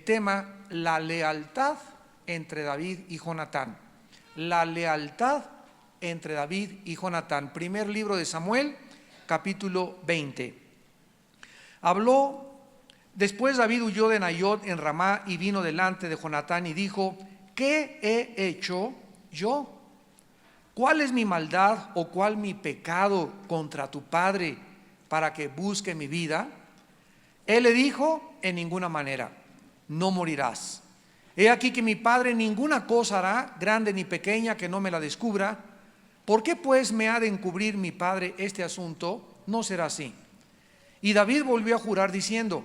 el tema la lealtad entre David y Jonatán. La lealtad entre David y Jonatán. Primer libro de Samuel, capítulo 20. Después David huyó de Naiot en Ramá y vino delante de Jonatán y dijo: ¿qué he hecho yo? ¿Cuál es mi maldad o cuál mi pecado contra tu padre para que busque mi vida? Él le dijo: en ninguna manera, no morirás. He aquí que mi padre ninguna cosa hará, grande ni pequeña, que no me la descubra. ¿Por qué pues me ha de encubrir mi padre este asunto? No será así. Y David volvió a jurar diciendo: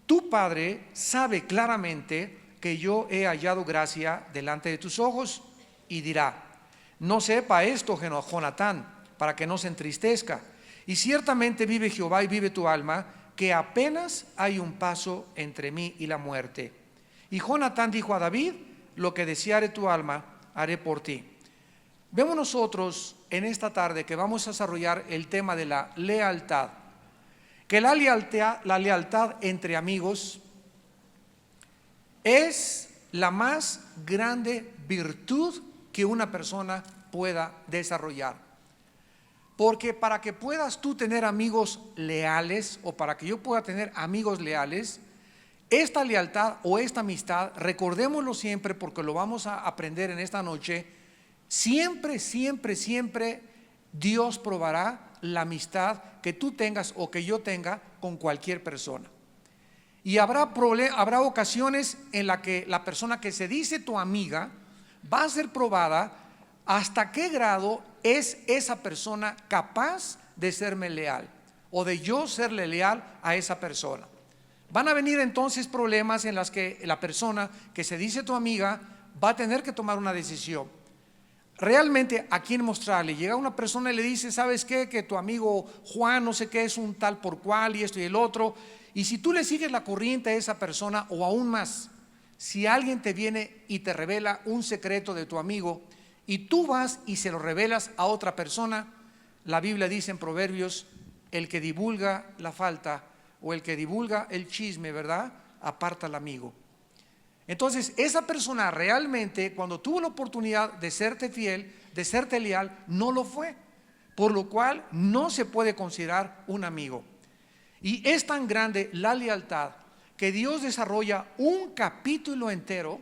tu padre sabe claramente que yo he hallado gracia delante de tus ojos. Y dirá: no sepa esto Jonatán, para que no se entristezca. Y ciertamente vive Jehová y vive tu alma, que apenas hay un paso entre mí y la muerte. Y Jonatán dijo a David: lo que deseare tu alma, haré por ti. Vemos nosotros en esta tarde que vamos a desarrollar el tema de la lealtad. Que la lealtad entre amigos es la más grande virtud que una persona pueda desarrollar. Porque para que puedas tú tener amigos leales, o para que yo pueda tener amigos leales, esta lealtad o esta amistad, recordémoslo siempre porque lo vamos a aprender en esta noche, siempre Dios probará la amistad que tú tengas o que yo tenga con cualquier persona. Y habrá ocasiones en las que la persona que se dice tu amiga va a ser probada hasta qué grado es esa persona capaz de serme leal o de yo serle leal a esa persona. Van a venir entonces problemas en las que la persona que se dice tu amiga va a tener que tomar una decisión. Realmente a quién mostrarle. Llega una persona y le dice: ¿sabes qué? Que tu amigo Juan no sé qué es un tal por cual y esto y el otro. Y si tú le sigues la corriente a esa persona, o aún más, si alguien te viene y te revela un secreto de tu amigo y tú vas y se lo revelas a otra persona, la Biblia dice en Proverbios: el que divulga la falta o el que divulga el chisme, ¿verdad?, aparta al amigo. Entonces esa persona realmente, cuando tuvo la oportunidad de serte fiel, de serte leal, no lo fue, por lo cual no se puede considerar un amigo. Y es tan grande la lealtad que Dios desarrolla un capítulo entero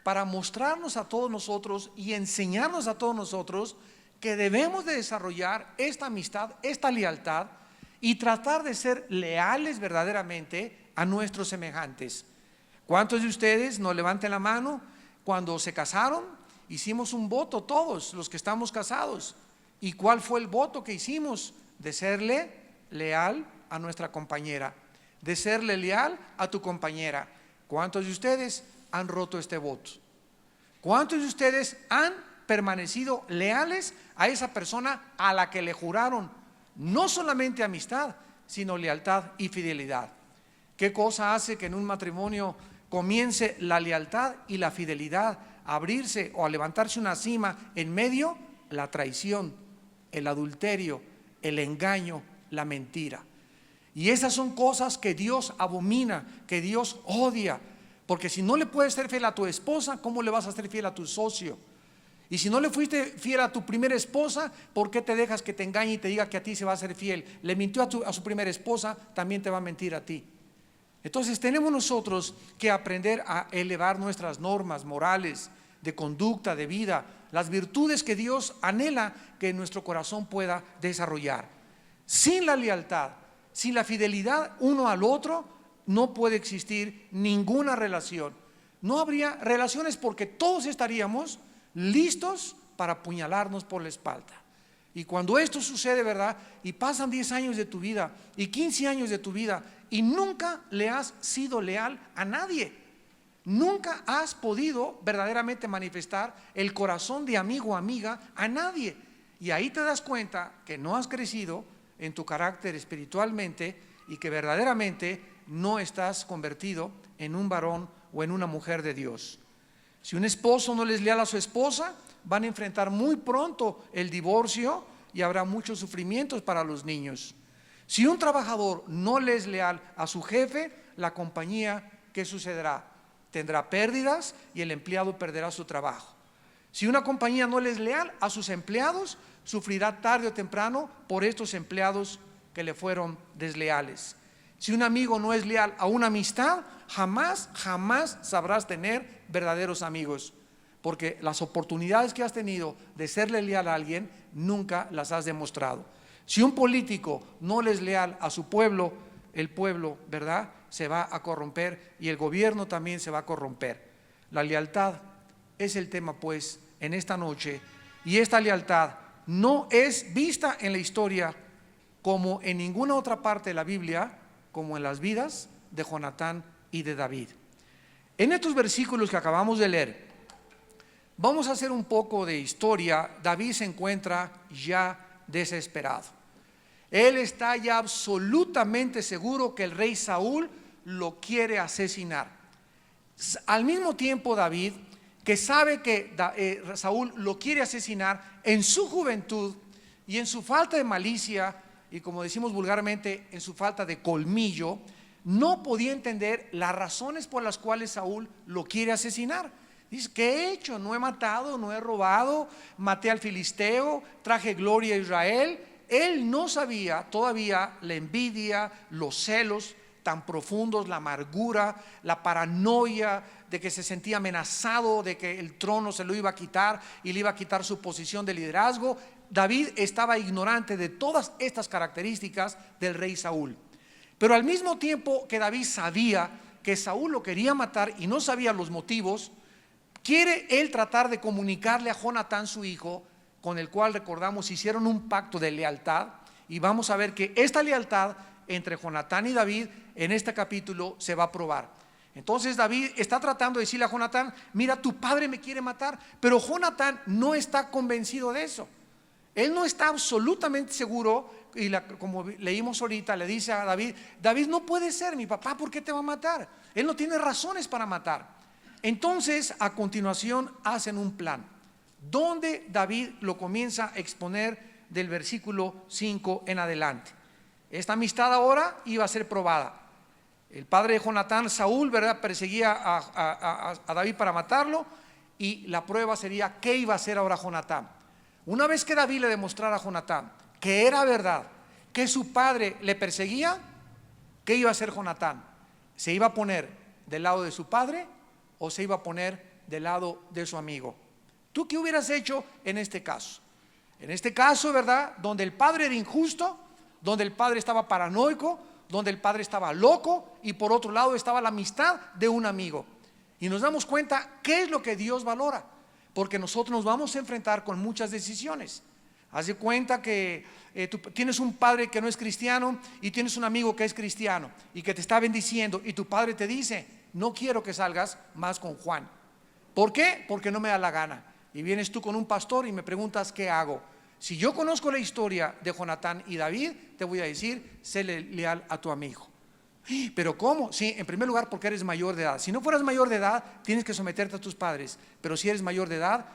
para mostrarnos a todos nosotros y enseñarnos a todos nosotros que debemos de desarrollar esta amistad, esta lealtad, y tratar de ser leales verdaderamente a nuestros semejantes. ¿Cuántos de ustedes, no levanten la mano, cuando se casaron, hicimos un voto todos los que estamos casados? ¿Y cuál fue el voto que hicimos? De serle leal a nuestra compañera, de serle leal a tu compañera. ¿Cuántos de ustedes han roto este voto? ¿Cuántos de ustedes han permanecido leales a esa persona a la que le juraron no solamente amistad, sino lealtad y fidelidad? ¿Qué cosa hace que en un matrimonio comience la lealtad y la fidelidad a abrirse o a levantarse una cima en medio? La traición, el adulterio, el engaño, la mentira. Y esas son cosas que Dios abomina, que Dios odia. Porque si no le puedes ser fiel a tu esposa, ¿cómo le vas a ser fiel a tu socio? Y si no le fuiste fiel a tu primera esposa, ¿por qué te dejas que te engañe y te diga que a ti se va a ser fiel? Le mintió a su primera esposa, también te va a mentir a ti. Entonces tenemos nosotros que aprender a elevar nuestras normas morales, de conducta, de vida, las virtudes que Dios anhela que nuestro corazón pueda desarrollar. Sin la lealtad, sin la fidelidad uno al otro, no puede existir ninguna relación. No habría relaciones porque todos estaríamos listos para apuñalarnos por la espalda. Y cuando esto sucede, ¿verdad?, y pasan 10 años de tu vida y 15 años de tu vida y nunca le has sido leal a nadie, nunca has podido verdaderamente manifestar el corazón de amigo o amiga a nadie, y ahí te das cuenta que no has crecido en tu carácter espiritualmente y que verdaderamente no estás convertido en un varón o en una mujer de Dios. Si un esposo no le es leal a su esposa, van a enfrentar muy pronto el divorcio y habrá muchos sufrimientos para los niños. Si un trabajador no le es leal a su jefe, la compañía, ¿qué sucederá? tendrá pérdidas y el empleado perderá su trabajo. Si una compañía no le es leal a sus empleados, sufrirá tarde o temprano por estos empleados que le fueron desleales. Si un amigo no es leal a una amistad, jamás sabrás tener verdaderos amigos, porque las oportunidades que has tenido de serle leal a alguien, nunca las has demostrado. Si un político no le es leal a su pueblo, el pueblo, ¿verdad?, se va a corromper, y el gobierno también se va a corromper. La lealtad es el tema, pues, en esta noche, y esta lealtad no es vista en la historia como en ninguna otra parte de la Biblia, como en las vidas de Jonatán y de David. En estos versículos que acabamos de leer, vamos a hacer un poco de historia. David se encuentra ya desesperado. Él está ya absolutamente seguro que el rey Saúl lo quiere asesinar. Al mismo tiempo, David, que sabe que Saúl lo quiere asesinar, en su juventud y en su falta de malicia, y como decimos vulgarmente, en su falta de colmillo, no podía entender las razones por las cuales Saúl lo quiere asesinar. Dice: ¿qué he hecho? No he matado, no he robado, maté al filisteo, traje gloria a Israel. Él no sabía todavía la envidia, los celos tan profundos, la amargura, la paranoia de que se sentía amenazado, de que el trono se lo iba a quitar y le iba a quitar su posición de liderazgo. David estaba ignorante de todas estas características del rey Saúl. Pero al mismo tiempo que David sabía que Saúl lo quería matar y no sabía los motivos, quiere él tratar de comunicarle a Jonatán, su hijo, con el cual, recordamos, hicieron un pacto de lealtad, y vamos a ver que esta lealtad entre Jonatán y David en este capítulo se va a probar. Entonces David está tratando de decirle a Jonatán: mira, tu padre me quiere matar. Pero Jonatán no está convencido de eso. Él no está absolutamente seguro, y como leímos ahorita, le dice a David: David, no puede ser, mi papá, ¿por qué te va a matar? Él no tiene razones para matar. Entonces, a continuación, hacen un plan, donde David lo comienza a exponer del versículo 5 en adelante. Esta amistad ahora iba a ser probada. El padre de Jonatán, Saúl, ¿verdad?, perseguía a David para matarlo, y la prueba sería: ¿qué iba a hacer ahora Jonatán? Una vez que David le demostrara a Jonatán que era verdad, que su padre le perseguía, ¿qué iba a hacer Jonatán? ¿Se iba a poner del lado de su padre o se iba a poner del lado de su amigo? ¿Tú qué hubieras hecho en este caso? En este caso, ¿verdad?, donde el padre era injusto, donde el padre estaba paranoico, donde el padre estaba loco, y por otro lado estaba la amistad de un amigo. Y nos damos cuenta qué es lo que Dios valora, porque nosotros nos vamos a enfrentar con muchas decisiones. Haz de cuenta que tú tienes un padre que no es cristiano y tienes un amigo que es cristiano y que te está bendiciendo, y tu padre te dice: no quiero que salgas más con Juan. ¿Por qué? Porque no me da la gana. Y vienes tú con un pastor y me preguntas: ¿qué hago? Si yo conozco la historia de Jonatán y David, te voy a decir: sé leal a tu amigo. ¿Pero cómo? Sí, en primer lugar, porque eres mayor de edad. Si no fueras mayor de edad, tienes que someterte a tus padres. Pero si eres mayor de edad,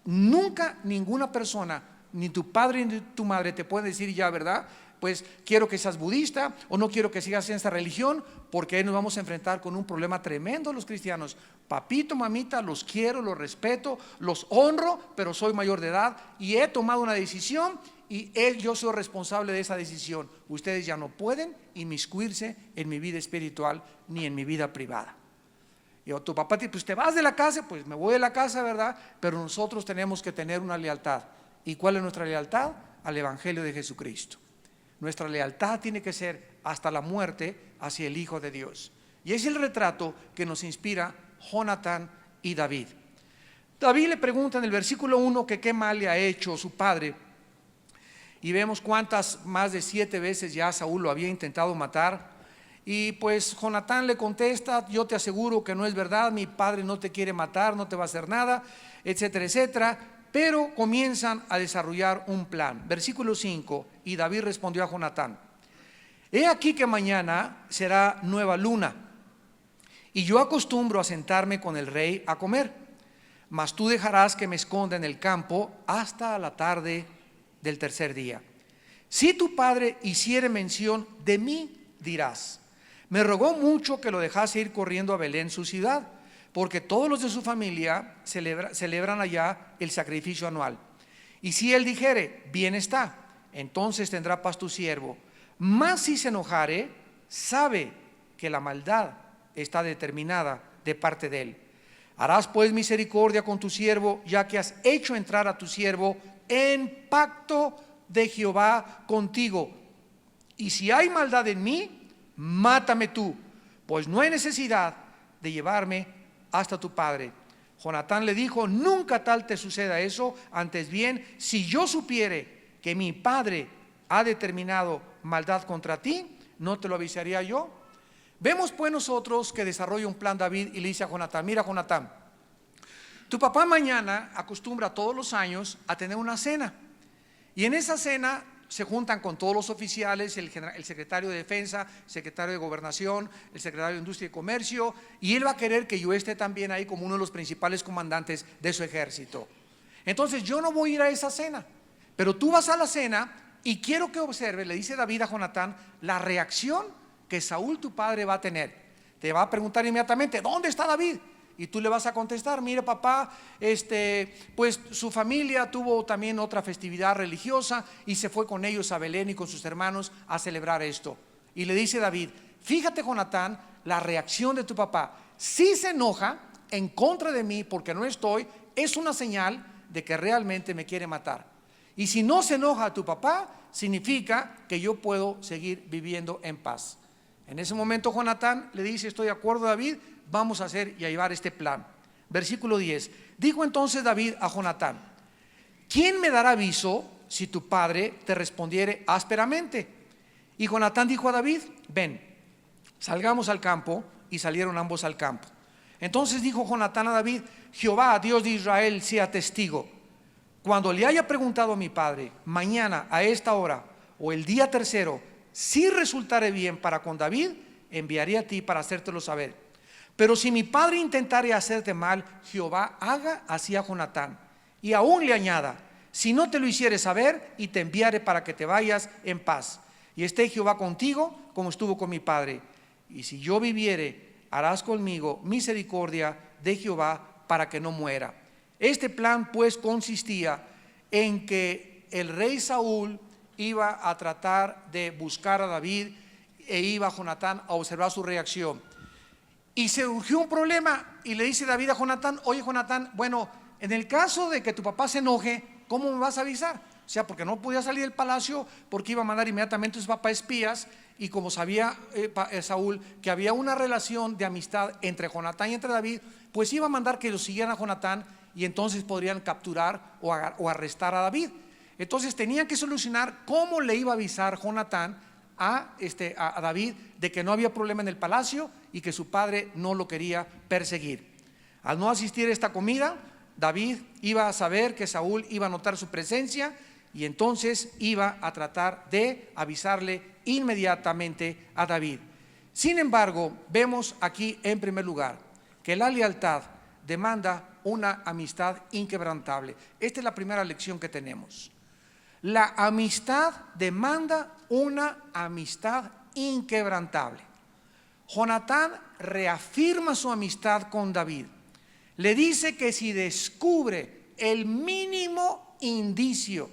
nunca ninguna persona, ni tu padre ni tu madre, te puede decir: ya, ¿verdad?, pues quiero que seas budista, o no quiero que sigas en esta religión, porque ahí nos vamos a enfrentar con un problema tremendo los cristianos. Papito, mamita, los quiero, los respeto, los honro, pero soy mayor de edad y he tomado una decisión, y yo soy responsable de esa decisión. Ustedes ya no pueden inmiscuirse en mi vida espiritual ni en mi vida privada. Y tu papá te dice: pues te vas de la casa. Pues me voy de la casa, ¿verdad? Pero nosotros tenemos que tener una lealtad. ¿Y cuál es nuestra lealtad? Al Evangelio de Jesucristo. Nuestra lealtad tiene que ser hasta la muerte hacia el Hijo de Dios. Y es el retrato que nos inspira Jonatán y David. David le pregunta en el versículo 1 que qué mal le ha hecho su padre, y vemos cuántas, más de 7 veces ya Saúl lo había intentado matar. Y pues Jonatán le contesta: yo te aseguro que no es verdad, mi padre no te quiere matar, no te va a hacer nada, etcétera, etcétera. Pero comienzan a desarrollar un plan. Versículo 5: y David respondió a Jonatán: he aquí que mañana será nueva luna, y yo acostumbro a sentarme con el rey a comer, mas tú dejarás que me esconda en el campo hasta la tarde del tercer día. Si tu padre hiciere mención de mí, dirás: me rogó mucho que lo dejase ir corriendo a Belén, su ciudad, porque todos los de su familia celebran allá el sacrificio anual. Y si él dijere, bien está, entonces tendrá paz tu siervo. Mas si se enojare, sabe que la maldad está determinada de parte de él. Harás pues misericordia con tu siervo, ya que has hecho entrar a tu siervo en pacto de Jehová contigo. Y si hay maldad en mí, mátame tú, pues no hay necesidad de llevarme hasta tu padre. Jonatán le dijo, nunca tal te suceda eso, antes bien, si yo supiere que mi padre ha determinado maldad contra ti, ¿no te lo avisaría yo? Vemos pues nosotros que desarrolla un plan David y le dice a Jonatán, mira Jonatán, tu papá mañana acostumbra todos los años a tener una cena, y en esa cena se juntan con todos los oficiales, el secretario de Defensa, el secretario de Gobernación, el secretario de Industria y Comercio, y él va a querer que yo esté también ahí como uno de los principales comandantes de su ejército. Entonces yo no voy a ir a esa cena, pero tú vas a la cena y quiero que observes, le dice David a Jonatán, la reacción que Saúl tu padre va a tener. Te va a preguntar inmediatamente, ¿dónde está David? Y tú le vas a contestar, mire papá, pues su familia tuvo también otra festividad religiosa y se fue con ellos a Belén y con sus hermanos a celebrar esto. Y le dice David, fíjate Jonatán, la reacción de tu papá, si se enoja en contra de mí porque no estoy, es una señal de que realmente me quiere matar. Y si no se enoja tu papá, significa que yo puedo seguir viviendo en paz. En ese momento Jonatán le dice, estoy de acuerdo David, vamos a hacer y a llevar este plan. Versículo 10, dijo entonces David a Jonatán, ¿quién me dará aviso si tu padre te respondiere ásperamente? Y Jonatán dijo a David, ven, salgamos al campo, y salieron ambos al campo. Entonces dijo Jonatán a David, Jehová, Dios de Israel, sea testigo, cuando le haya preguntado a mi padre, mañana a esta hora o el día tercero, si resultare bien para con David, enviaré a ti para hacértelo saber. Pero si mi padre intentare hacerte mal, Jehová haga así a Jonatán, y aún le añada, si no te lo hiciere saber, y te enviaré para que te vayas en paz, y esté Jehová contigo como estuvo con mi padre. Y si yo viviere, harás conmigo misericordia de Jehová para que no muera. Este plan pues consistía en que el rey Saúl iba a tratar de buscar a David e iba Jonatán a observar su reacción. Y se surgió un problema y le dice David a Jonatán, oye Jonatán, bueno, en el caso de que tu papá se enoje, ¿cómo me vas a avisar? O sea, porque no podía salir del palacio porque iba a mandar inmediatamente a su papá espías, y como sabía Saúl que había una relación de amistad entre Jonatán y entre David, pues iba a mandar que lo siguieran a Jonatán y entonces podrían capturar o arrestar a David. Entonces tenían que solucionar cómo le iba a avisar Jonatán a David de que no había problema en el palacio y que su padre no lo quería perseguir. Al no asistir a esta comida, David iba a saber que Saúl iba a notar su presencia y entonces iba a tratar de avisarle inmediatamente a David. Sin embargo, vemos aquí en primer lugar que la lealtad demanda una amistad inquebrantable. Esta es la primera lección que tenemos. La amistad demanda una amistad inquebrantable. Jonatán reafirma su amistad con David. Le dice que si descubre el mínimo indicio,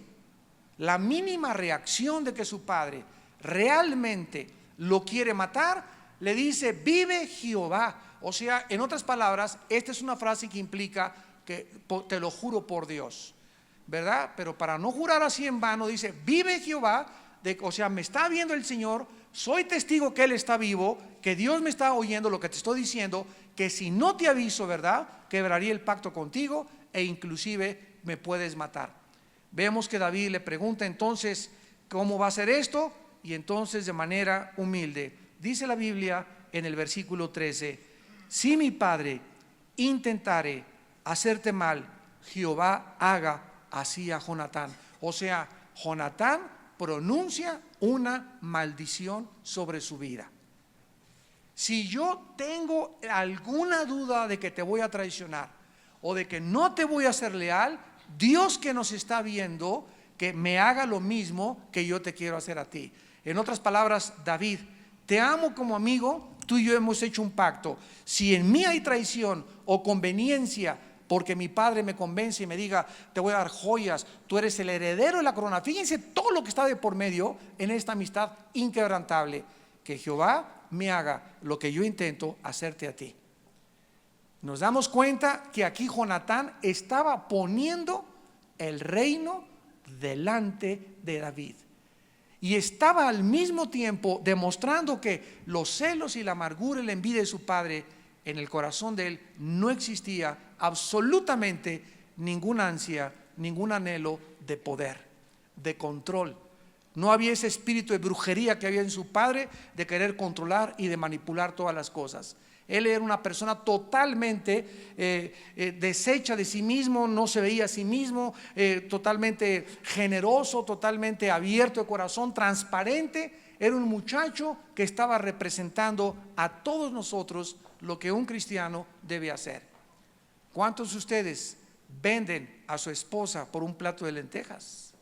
la mínima reacción de que su padre realmente lo quiere matar, le dice, vive Jehová. O sea, en otras palabras, esta es una frase que implica que te lo juro por Dios, ¿verdad? Pero para no jurar así en vano, dice, vive Jehová, o sea, me está viendo el Señor, soy testigo que Él está vivo, que Dios me está oyendo lo que te estoy diciendo, que si no te aviso, ¿verdad?, quebraría el pacto contigo e inclusive me puedes matar. Vemos que David le pregunta entonces, ¿cómo va a ser esto? Y entonces de manera humilde, dice la Biblia en el versículo 13, si mi padre intentare hacerte mal, Jehová haga así a Jonatán. O sea, Jonatán pronuncia una maldición sobre su vida. Si yo tengo alguna duda de que te voy a traicionar o de que no te voy a ser leal, Dios que nos está viendo, que me haga lo mismo que yo te quiero hacer a ti. En otras palabras, David, te amo como amigo tú y yo hemos hecho un pacto. Si en mí hay traición o conveniencia, porque mi padre me convence y me diga, te voy a dar joyas, tú eres el heredero de la corona. Fíjense todo lo que está de por medio en esta amistad inquebrantable. Que Jehová me haga lo que yo intento hacerte a ti. Nos damos cuenta que aquí Jonatán estaba poniendo el reino delante de David. Y estaba al mismo tiempo demostrando que los celos y la amargura y la envidia de su padre, en el corazón de él no existía absolutamente ninguna ansia, ningún anhelo de poder, de control. No había ese espíritu de brujería que había en su padre, de querer controlar y de manipular todas las cosas. Él era una persona totalmente deshecha de sí mismo, no se veía a sí mismo, totalmente generoso, totalmente abierto de corazón, transparente. Era un muchacho que estaba representando a todos nosotros lo que un cristiano debe hacer. ¿Cuántos de ustedes venden a su esposa por un plato de lentejas?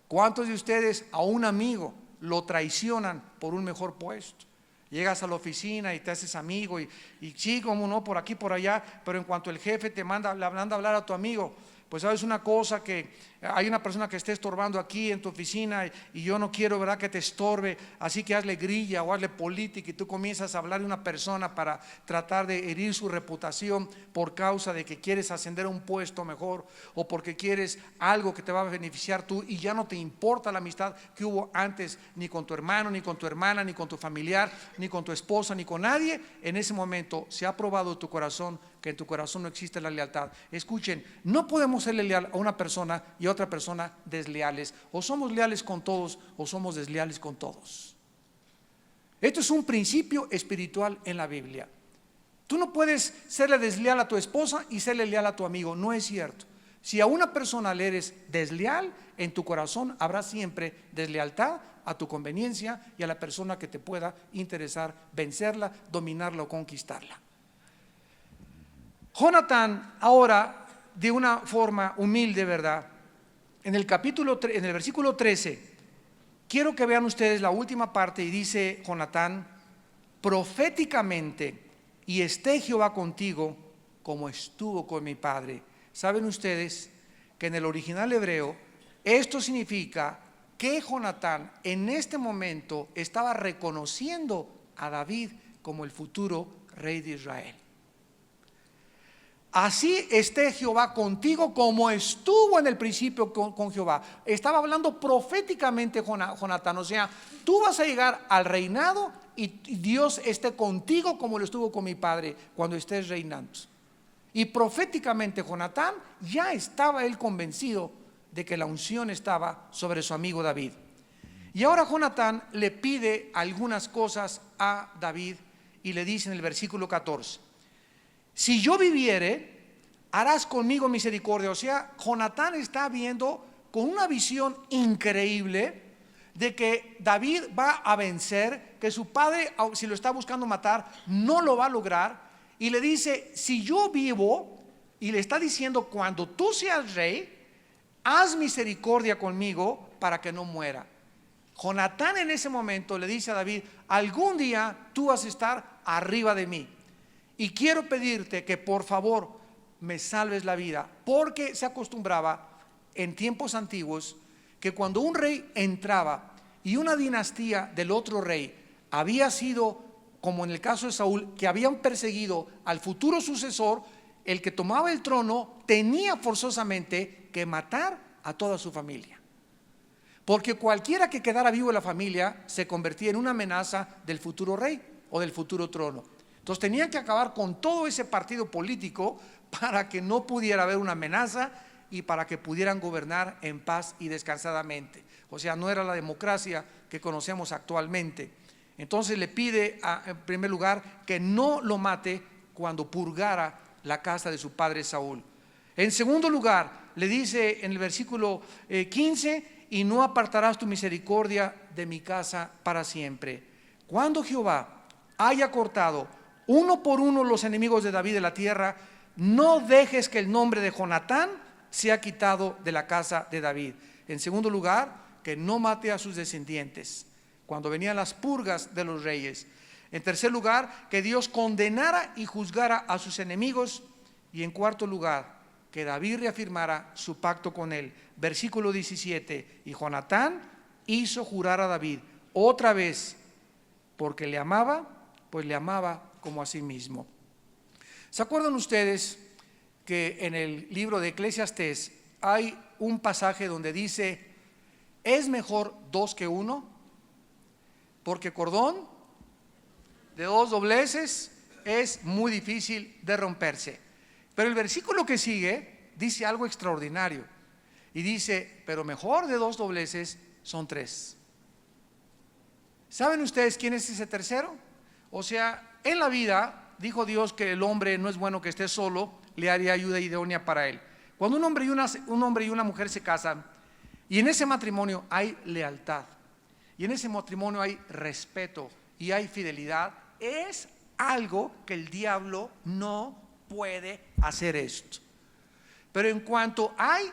¿Cuántos de ustedes a un amigo lo traicionan por un mejor puesto? Llegas a la oficina y te haces amigo y sí, como no, por aquí, por allá, pero en cuanto el jefe te manda a hablar a tu amigo, pues sabes una cosa, que hay una persona que esté estorbando aquí en tu oficina y yo no quiero, ¿verdad?, que te estorbe, así que hazle grilla o hazle política, y tú comienzas a hablar de una persona para tratar de herir su reputación por causa de que quieres ascender a un puesto mejor o porque quieres algo que te va a beneficiar tú, y ya no te importa la amistad que hubo antes, ni con tu hermano, ni con tu hermana, ni con tu familiar, ni con tu esposa, ni con nadie. En ese momento se ha probado tu corazón que en tu corazón no existe la lealtad. Escuchen, no podemos serle leal a una persona y a otra persona desleales. O somos leales con todos o somos desleales con todos. Esto es un principio espiritual en la Biblia. Tú no puedes serle desleal a tu esposa y serle leal a tu amigo. No es cierto. Si a una persona le eres desleal, en tu corazón habrá siempre deslealtad a tu conveniencia y a la persona que te pueda interesar vencerla, dominarla o conquistarla. Jonatán, ahora, de una forma humilde, ¿verdad?, en el versículo 13, quiero que vean ustedes la última parte, y dice Jonatán: proféticamente, y esté Jehová contigo como estuvo con mi padre. ¿Saben ustedes que en el original hebreo esto significa que Jonatán en este momento estaba reconociendo a David como el futuro rey de Israel? Así esté Jehová contigo como estuvo en el principio con Jehová. Estaba hablando proféticamente Jonatán, o sea, tú vas a llegar al reinado y Dios esté contigo como lo estuvo con mi padre cuando estés reinando. Y proféticamente Jonatán ya estaba él convencido de que la unción estaba sobre su amigo David. Y ahora Jonatán le pide algunas cosas a David y le dice en el versículo 14: si yo viviere, harás conmigo misericordia. O sea, Jonatán está viendo con una visión increíble de que David va a vencer, que su padre, si lo está buscando matar, no lo va a lograr. Y le dice: si yo vivo, y le está diciendo, cuando tú seas rey, haz misericordia conmigo para que no muera. Jonatán en ese momento le dice a David: algún día tú vas a estar arriba de mí, y quiero pedirte que por favor me salves la vida. Porque se acostumbraba en tiempos antiguos que cuando un rey entraba y una dinastía del otro rey había sido, como en el caso de Saúl, que habían perseguido al futuro sucesor, el que tomaba el trono tenía forzosamente que matar a toda su familia, porque cualquiera que quedara vivo de la familia se convertía en una amenaza del futuro rey o del futuro trono. Entonces tenían que acabar con todo ese partido político para que no pudiera haber una amenaza y para que pudieran gobernar en paz y descansadamente. O sea, no era la democracia que conocemos actualmente. Entonces le pide en primer lugar que no lo mate cuando purgara la casa de su padre Saúl. En segundo lugar, le dice en el versículo 15: y no apartarás tu misericordia de mi casa para siempre. Cuando Jehová haya cortado uno por uno los enemigos de David de la tierra, no dejes que el nombre de Jonatán sea quitado de la casa de David. En segundo lugar, que no mate a sus descendientes cuando venían las purgas de los reyes. En tercer lugar, que Dios condenara y juzgara a sus enemigos. Y en cuarto lugar, que David reafirmara su pacto con él. Versículo 17, y Jonatán hizo jurar a David otra vez, porque le amaba, pues le amaba como a sí mismo. ¿Se acuerdan ustedes que en el libro de Eclesiastés hay un pasaje donde dice: es mejor dos que uno, porque cordón de dos dobleces es muy difícil de romperse? Pero el versículo que sigue dice algo extraordinario y dice: pero mejor de dos dobleces son tres. ¿Saben ustedes quién es ese tercero? O sea, en la vida dijo Dios que el hombre no es bueno que esté solo, le haría ayuda idónea para él. Cuando un hombre y una mujer se casan, y en ese matrimonio hay lealtad, y en ese matrimonio hay respeto y hay fidelidad, es algo que el diablo no puede hacer esto. Pero en cuanto hay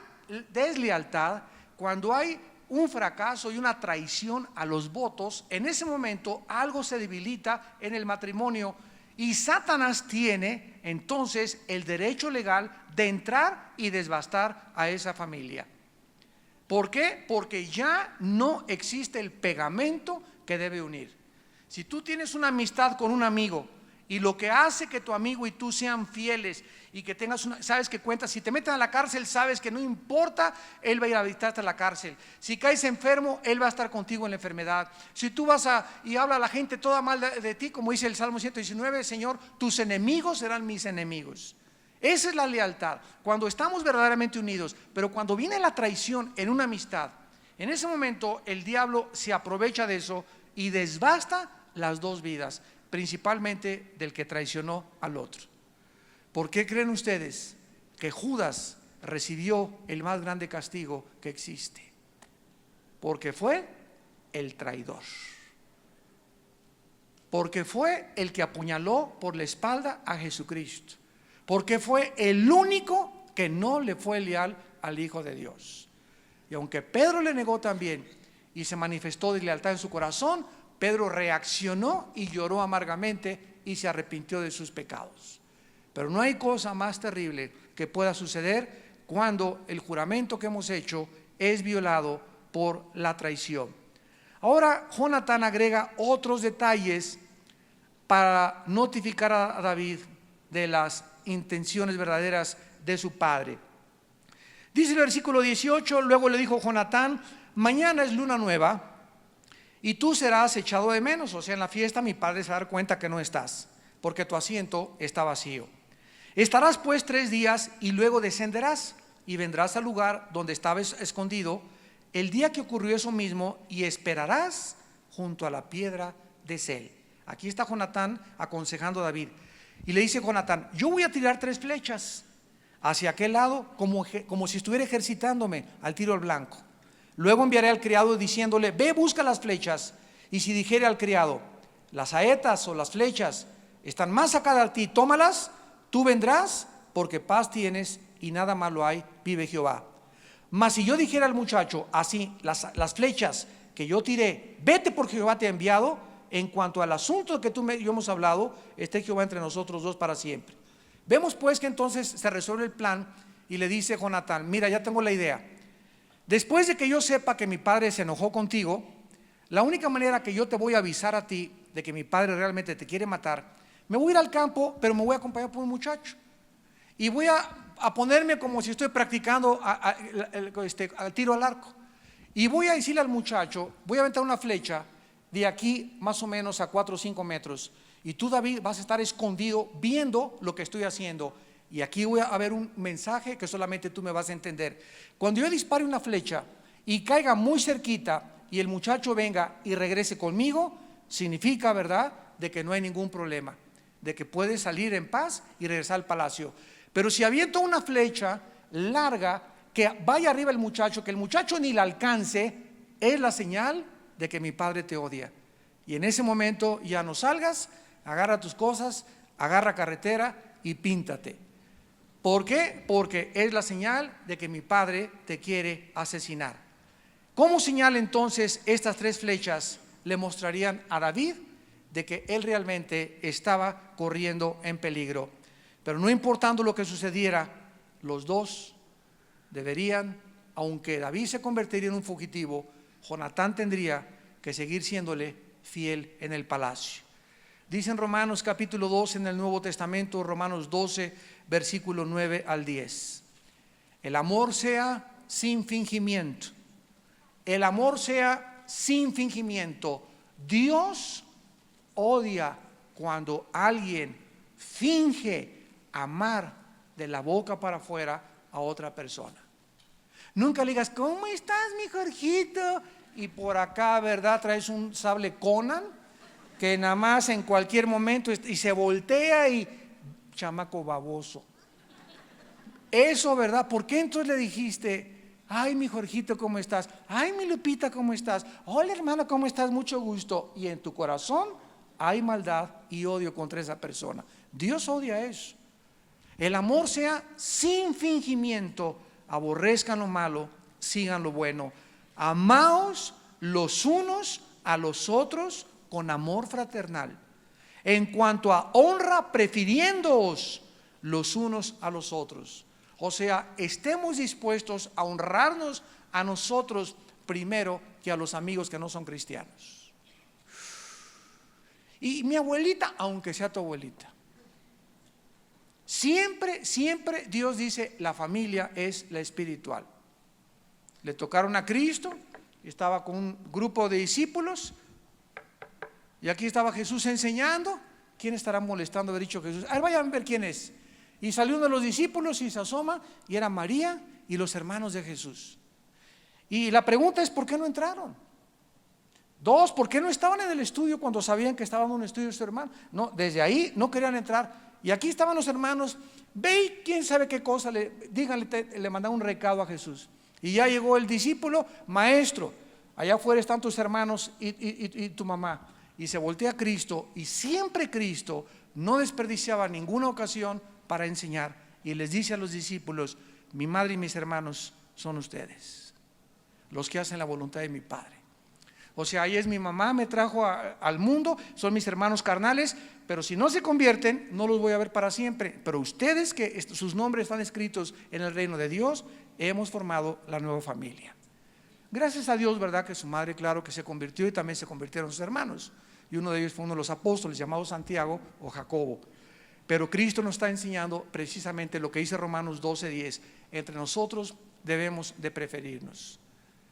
deslealtad, cuando hay un fracaso y una traición a los votos, en ese momento algo se debilita en el matrimonio y Satanás tiene entonces el derecho legal de entrar y devastar a esa familia. ¿Por qué? Porque ya no existe el pegamento que debe unir. Si tú tienes una amistad con un amigo y lo que hace que tu amigo y tú sean fieles y que tengas sabes que cuentas, si te meten a la cárcel, sabes que no importa, él va a ir a visitarte a la cárcel. Si caes enfermo, él va a estar contigo en la enfermedad. Si tú vas y habla a la gente toda mal de ti, como dice el Salmo 119, Señor, tus enemigos serán mis enemigos. Esa es la lealtad, cuando estamos verdaderamente unidos. Pero cuando viene la traición en una amistad, en ese momento el diablo se aprovecha de eso y desbasta las dos vidas, principalmente del que traicionó al otro. ¿Por qué creen ustedes que Judas recibió el más grande castigo que existe? Porque fue el traidor, porque fue el que apuñaló por la espalda a Jesucristo, porque fue el único que no le fue leal al Hijo de Dios. Y aunque Pedro le negó también y se manifestó deslealtad en su corazón, Pedro reaccionó y lloró amargamente y se arrepintió de sus pecados. Pero no hay cosa más terrible que pueda suceder cuando el juramento que hemos hecho es violado por la traición. Ahora Jonatán agrega otros detalles para notificar a David de las intenciones verdaderas de su padre. Dice el versículo 18: luego le dijo Jonatán: mañana es luna nueva y tú serás echado de menos. O sea, en la fiesta mi padre se va a dar cuenta que no estás, porque tu asiento está vacío. Estarás pues 3 días y luego descenderás y vendrás al lugar donde estabas escondido el día que ocurrió eso mismo y esperarás junto a la piedra de Sel. Aquí está Jonatán aconsejando a David y le dice Jonatán: yo voy a tirar 3 flechas hacia aquel lado como si estuviera ejercitándome al tiro al blanco. Luego enviaré al criado diciéndole: ve, busca las flechas. Y si dijere al criado: las saetas o las flechas están más acá de ti, tómalas. Tú vendrás, porque paz tienes y nada malo hay, vive Jehová. Mas si yo dijera al muchacho así: las flechas que yo tiré, vete porque Jehová te ha enviado, en cuanto al asunto que tú y yo hemos hablado, esté Jehová entre nosotros dos para siempre. Vemos pues que entonces se resuelve el plan y le dice Jonatán: mira, ya tengo la idea. Después de que yo sepa que mi padre se enojó contigo, la única manera que yo te voy a avisar a ti de que mi padre realmente te quiere matar, me voy a ir al campo, pero me voy a acompañar por un muchacho y voy a ponerme como si estoy practicando al tiro al arco, y voy a decirle al muchacho: voy a aventar una flecha de aquí más o menos a 4 o 5 metros, y tú, David, vas a estar escondido viendo lo que estoy haciendo, y aquí voy a haber un mensaje que solamente tú me vas a entender. Cuando yo dispare una flecha y caiga muy cerquita y el muchacho venga y regrese conmigo, significa, ¿verdad?, de que no hay ningún problema, de que puede salir en paz y regresar al palacio. Pero si aviento una flecha larga que vaya arriba el muchacho, que el muchacho ni la alcance, es la señal de que mi padre te odia. Y en ese momento ya no salgas, agarra tus cosas, agarra carretera y píntate. ¿Por qué? Porque es la señal de que mi padre te quiere asesinar. ¿Cómo señal entonces estas 3 flechas le mostrarían a David de que él realmente estaba corriendo en peligro. Pero no importando lo que sucediera, los dos deberían, aunque David se convertiría en un fugitivo, Jonatán tendría que seguir siéndole fiel en el palacio. Dice en Romanos capítulo 12 en el Nuevo Testamento, Romanos 12, versículo 9 al 10. El amor sea sin fingimiento. El amor sea sin fingimiento. Dios odia cuando alguien finge amar de la boca para afuera a otra persona. Nunca le digas, ¿cómo estás, mi Jorgito? Y por acá, ¿verdad? Traes un sable Conan que nada más en cualquier momento y se voltea y chamaco baboso. Eso, ¿verdad? ¿Por qué entonces le dijiste, ay, mi Jorgito, ¿cómo estás? Ay, mi Lupita, ¿cómo estás? Hola, hermano, ¿cómo estás? Mucho gusto. Y en tu corazón hay maldad y odio contra esa persona. Dios odia eso. El amor sea sin fingimiento. Aborrezcan lo malo, sigan lo bueno. Amaos los unos a los otros con amor fraternal. En cuanto a honra, prefiriéndoos los unos a los otros. O sea, estemos dispuestos a honrarnos a nosotros primero que a los amigos que no son cristianos. Y mi abuelita, aunque sea tu abuelita, siempre Dios dice, la familia es la espiritual. Le tocaron a Cristo, estaba con un grupo de discípulos, y aquí estaba Jesús enseñando. ¿Quién estará molestando haber dicho Jesús? A ver, vayan a ver quién es. Y salió uno de los discípulos y se asoma, y era María y los hermanos de Jesús. Y la pregunta es, ¿por qué no entraron? Dos, ¿por qué no estaban en el estudio cuando sabían que estaban en un estudio de su hermano? No, desde ahí no querían entrar. Y aquí estaban los hermanos, ve y quién sabe qué cosa, díganle, le mandaron un recado a Jesús. Y ya llegó el discípulo, maestro, allá afuera están tus hermanos y tu mamá. Y se voltea a Cristo, y siempre Cristo no desperdiciaba ninguna ocasión para enseñar. Y les dice a los discípulos, mi madre y mis hermanos son ustedes, los que hacen la voluntad de mi Padre. O sea, ahí es mi mamá, me trajo al mundo, son mis hermanos carnales, pero si no se convierten, no los voy a ver para siempre. Pero ustedes, que sus nombres están escritos en el reino de Dios, hemos formado la nueva familia. Gracias a Dios, ¿verdad? Que su madre, claro, que se convirtió, y también se convirtieron sus hermanos. Y uno de ellos fue uno de los apóstoles, llamado Santiago o Jacobo. Pero Cristo nos está enseñando precisamente lo que dice Romanos 12:10. Entre nosotros debemos de preferirnos.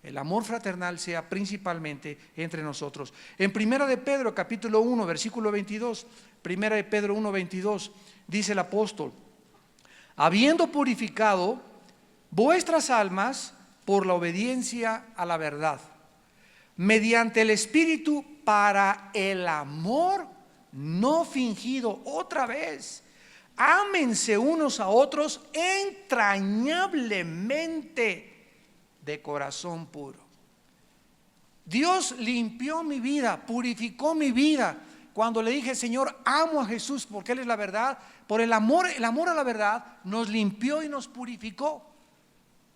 El amor fraternal sea principalmente entre nosotros. En Primera de Pedro, capítulo 1, versículo 22, Primera de Pedro 1:22, dice el apóstol, habiendo purificado vuestras almas por la obediencia a la verdad, mediante el Espíritu para el amor no fingido. Otra vez, ámense unos a otros entrañablemente de corazón puro. Dios limpió mi vida, purificó mi vida cuando le dije, Señor, amo a Jesús porque Él es la verdad. Por el amor a la verdad nos limpió y nos purificó.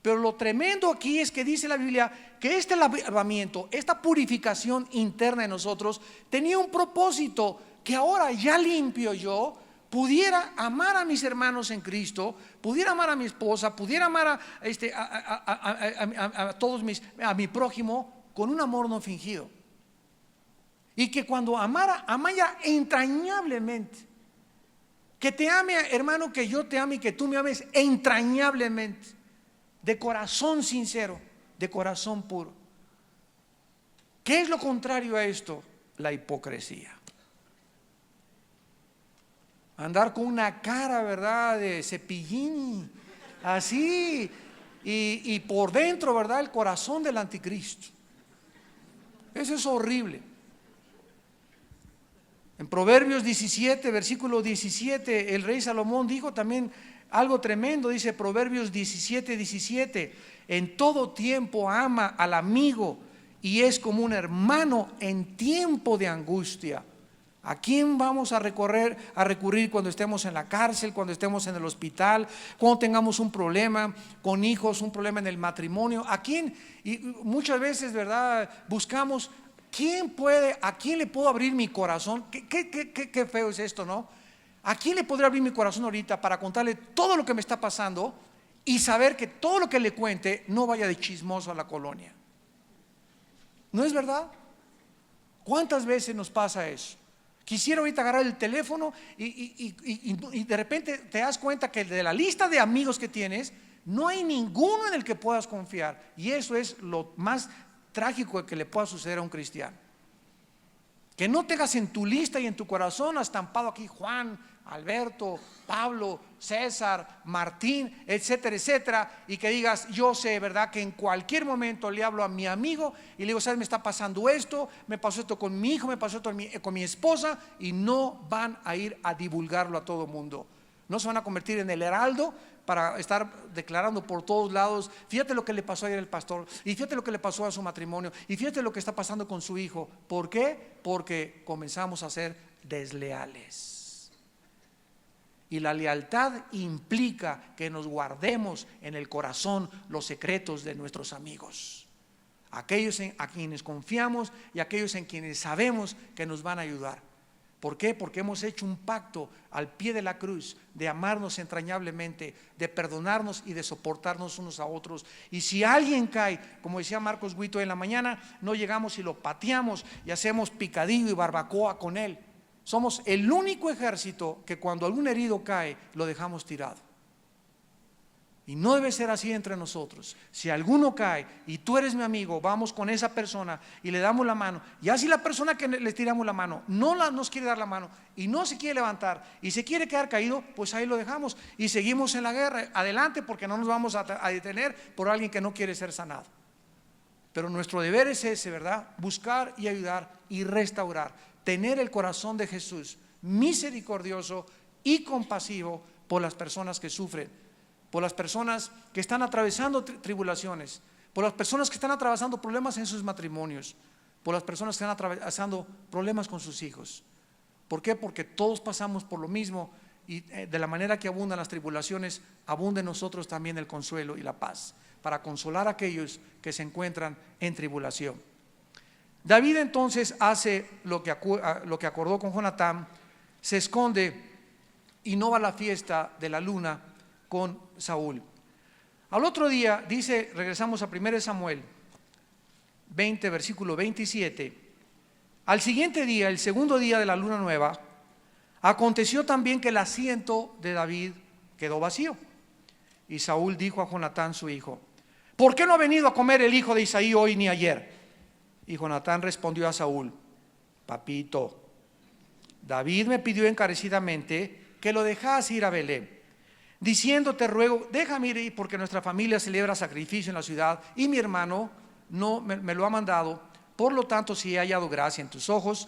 Pero lo tremendo aquí es que dice la Biblia que este lavamiento, esta purificación interna en nosotros tenía un propósito, que ahora ya limpio yo pudiera amar a mis hermanos en Cristo, pudiera amar a mi esposa, pudiera amar a mi prójimo con un amor no fingido. Y que cuando amara entrañablemente. Que te ame, hermano, que yo te ame y que tú me ames entrañablemente. De corazón sincero, de corazón puro. ¿Qué es lo contrario a esto? La hipocresía. Andar con una cara, ¿verdad?, de cepillín, así, y por dentro, ¿verdad?, el corazón del anticristo. Eso es horrible. En Proverbios 17, versículo 17, el rey Salomón dijo también algo tremendo. Dice Proverbios 17:17, en todo tiempo ama al amigo y es como un hermano en tiempo de angustia. ¿A quién vamos a recurrir cuando estemos en la cárcel, cuando estemos en el hospital, cuando tengamos un problema con hijos, un problema en el matrimonio? ¿A quién? Y muchas veces, ¿verdad?, buscamos ¿A quién le puedo abrir mi corazón? Qué feo es esto, ¿no? ¿A quién le podría abrir mi corazón ahorita para contarle todo lo que me está pasando y saber que todo lo que le cuente no vaya de chismoso a la colonia? ¿No es verdad? ¿Cuántas veces nos pasa eso? Quisiera ahorita agarrar el teléfono y de repente te das cuenta que de la lista de amigos que tienes no hay ninguno en el que puedas confiar, y eso es lo más trágico que le pueda suceder a un cristiano. Que no tengas en tu lista y en tu corazón estampado aquí Juan, Alberto, Pablo, César, Martín, etcétera, etcétera, y que digas: yo sé, ¿verdad?, que en cualquier momento le hablo a mi amigo y le digo: ¿sabes? Me está pasando esto, me pasó esto con mi hijo, me pasó esto con mi esposa, y no van a ir a divulgarlo a todo el mundo. No se van a convertir en el heraldo para estar declarando por todos lados: fíjate lo que le pasó ayer al pastor, y fíjate lo que le pasó a su matrimonio, y fíjate lo que está pasando con su hijo. ¿Por qué? Porque comenzamos a ser desleales. Y la lealtad implica que nos guardemos en el corazón los secretos de nuestros amigos, aquellos a quienes confiamos y aquellos en quienes sabemos que nos van a ayudar. ¿Por qué? Porque hemos hecho un pacto al pie de la cruz de amarnos entrañablemente, de perdonarnos y de soportarnos unos a otros. Y si alguien cae, como decía Marcos Guito en la mañana, no llegamos y lo pateamos y hacemos picadillo y barbacoa con él. Somos el único ejército que cuando algún herido cae lo dejamos tirado. Y no debe ser así entre nosotros. Si alguno cae y tú eres mi amigo, vamos con esa persona y le damos la mano. Y así la persona que le tiramos la mano no nos quiere dar la mano y no se quiere levantar y se quiere quedar caído, pues ahí lo dejamos y seguimos en la guerra. Adelante, porque no nos vamos a detener por alguien que no quiere ser sanado. Pero nuestro deber es ese, ¿verdad? Buscar y ayudar y restaurar. Tener el corazón de Jesús, misericordioso y compasivo por las personas que sufren, por las personas que están atravesando tribulaciones, por las personas que están atravesando problemas en sus matrimonios, por las personas que están atravesando problemas con sus hijos. ¿Por qué? Porque todos pasamos por lo mismo, y de la manera que abundan las tribulaciones, abunda en nosotros también el consuelo y la paz, para consolar a aquellos que se encuentran en tribulación. David entonces hace lo que acordó con Jonatán, se esconde y no va a la fiesta de la luna con Saúl. Al otro día, dice, regresamos a 1 Samuel 20, versículo 27. Al siguiente día, el segundo día de la luna nueva, aconteció también que el asiento de David quedó vacío. Y Saúl dijo a Jonatán su hijo: ¿por qué no ha venido a comer el hijo de Isaí hoy ni ayer? Y Jonatán respondió a Saúl: papito, David me pidió encarecidamente que lo dejase ir a Belén, diciendo: te ruego, déjame ir, porque nuestra familia celebra sacrificio en la ciudad y mi hermano no me lo ha mandado. Por lo tanto, si he hallado gracia en tus ojos,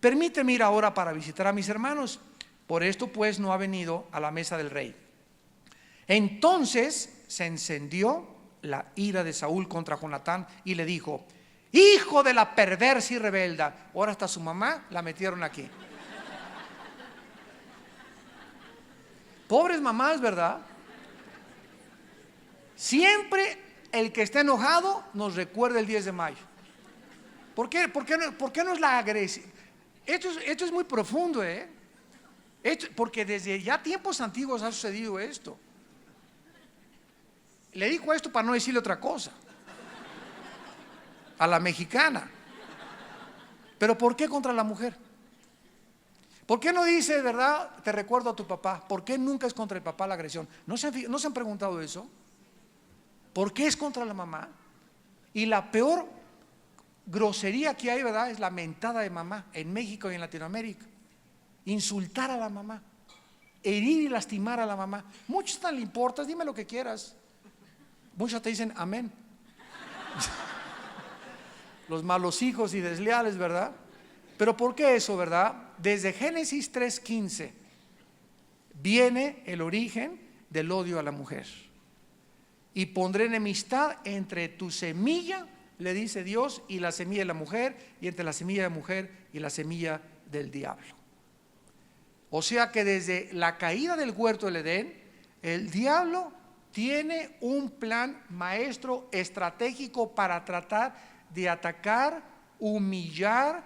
permíteme ir ahora para visitar a mis hermanos. Por esto pues no ha venido a la mesa del rey. Entonces se encendió la ira de Saúl contra Jonatán y le dijo: hijo de la perversa y rebelda. Ahora hasta su mamá la metieron aquí. Pobres mamás, ¿verdad? Siempre el que está enojado nos recuerda el 10 de mayo. ¿Por qué no es la agresión? Esto es muy profundo, porque desde ya tiempos antiguos ha sucedido esto. Le digo esto para no decirle otra cosa, a la mexicana. Pero ¿por qué contra la mujer? ¿Por qué no dice, verdad, te recuerdo a tu papá? ¿Por qué nunca es contra el papá la agresión? ¿No se han preguntado eso? ¿Por qué es contra la mamá? Y la peor grosería que hay, ¿verdad?, es la mentada de mamá en México y en Latinoamérica. Insultar a la mamá, herir y lastimar a la mamá. Muchos no le importas, dime lo que quieras. Muchos te dicen amén. Los malos hijos y desleales, ¿verdad? Pero ¿por qué eso, verdad? Desde Génesis 3:15 viene el origen del odio a la mujer. Y pondré enemistad entre tu semilla, le dice Dios, y la semilla de la mujer, y entre la semilla de la mujer y la semilla del diablo. O sea que desde la caída del huerto del Edén, el diablo tiene un plan maestro estratégico para tratar de atacar humillar,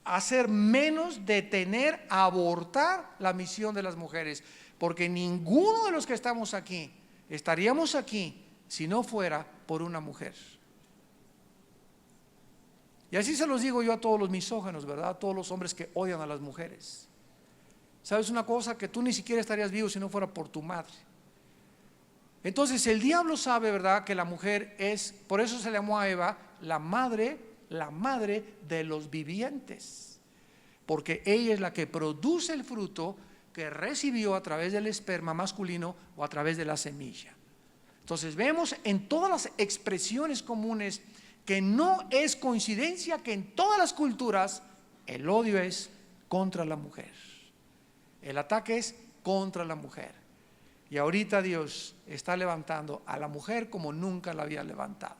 hacer menos, detener, abortar la misión de las mujeres, porque ninguno de los que estamos aquí estaríamos aquí si no fuera por una mujer. Y así se los digo yo a todos los misóginos, ¿verdad? A todos los hombres que odian a las mujeres. ¿Sabes una cosa? Que tú ni siquiera estarías vivo si no fuera por tu madre. Entonces el diablo sabe, ¿verdad?, que la mujer es, por eso se le llamó a Eva la madre de los vivientes, porque ella es la que produce el fruto que recibió a través del esperma masculino o a través de la semilla. Entonces vemos en todas las expresiones comunes que no es coincidencia que en todas las culturas el odio es contra la mujer, el ataque es contra la mujer. Y ahorita Dios está levantando a la mujer como nunca la había levantado.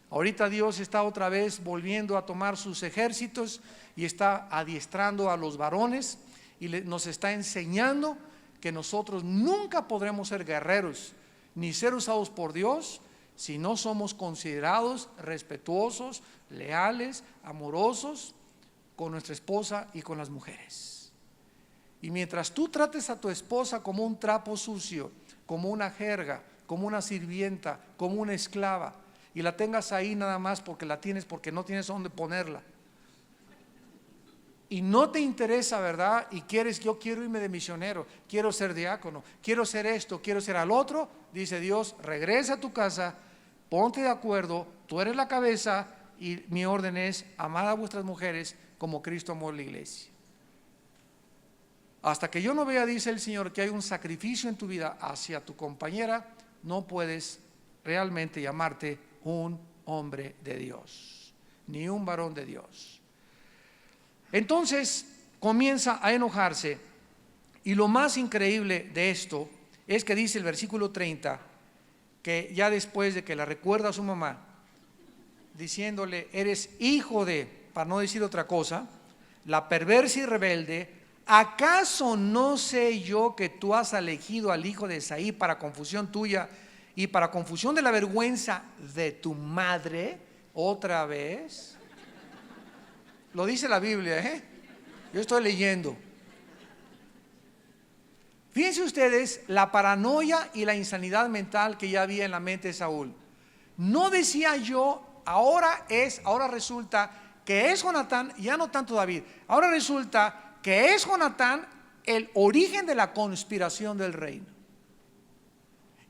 Ahorita Dios está otra vez volviendo a tomar sus ejércitos y está adiestrando a los varones y nos está enseñando que nosotros nunca podremos ser guerreros ni ser usados por Dios si no somos considerados respetuosos, leales, amorosos con nuestra esposa y con las mujeres. Y mientras tú trates a tu esposa como un trapo sucio, como una jerga, como una sirvienta, como una esclava, y la tengas ahí nada más porque la tienes, porque no tienes dónde ponerla, y no te interesa, ¿verdad? Y quieres, yo quiero irme de misionero, quiero ser diácono, quiero ser esto, quiero ser al otro, dice Dios, regresa a tu casa, ponte de acuerdo, tú eres la cabeza y mi orden es amad a vuestras mujeres como Cristo amó la iglesia. Hasta que yo no vea, dice el Señor, que hay un sacrificio en tu vida hacia tu compañera, no puedes realmente llamarte un hombre de Dios, ni un varón de Dios. Entonces comienza a enojarse, y lo más increíble de esto es que dice el versículo 30, que ya después de que la recuerda a su mamá, diciéndole, eres hijo de, para no decir otra cosa, la perversa y rebelde, ¿acaso no sé yo que tú has elegido al hijo de Esaí para confusión tuya y para confusión de la vergüenza de tu madre? Otra vez lo dice la Biblia, yo estoy leyendo. Fíjense ustedes la paranoia y la insanidad mental que ya había en la mente de Saúl. No decía yo, ahora resulta que es Jonatán, ya no tanto David, ahora resulta que es Jonatán el origen de la conspiración del reino.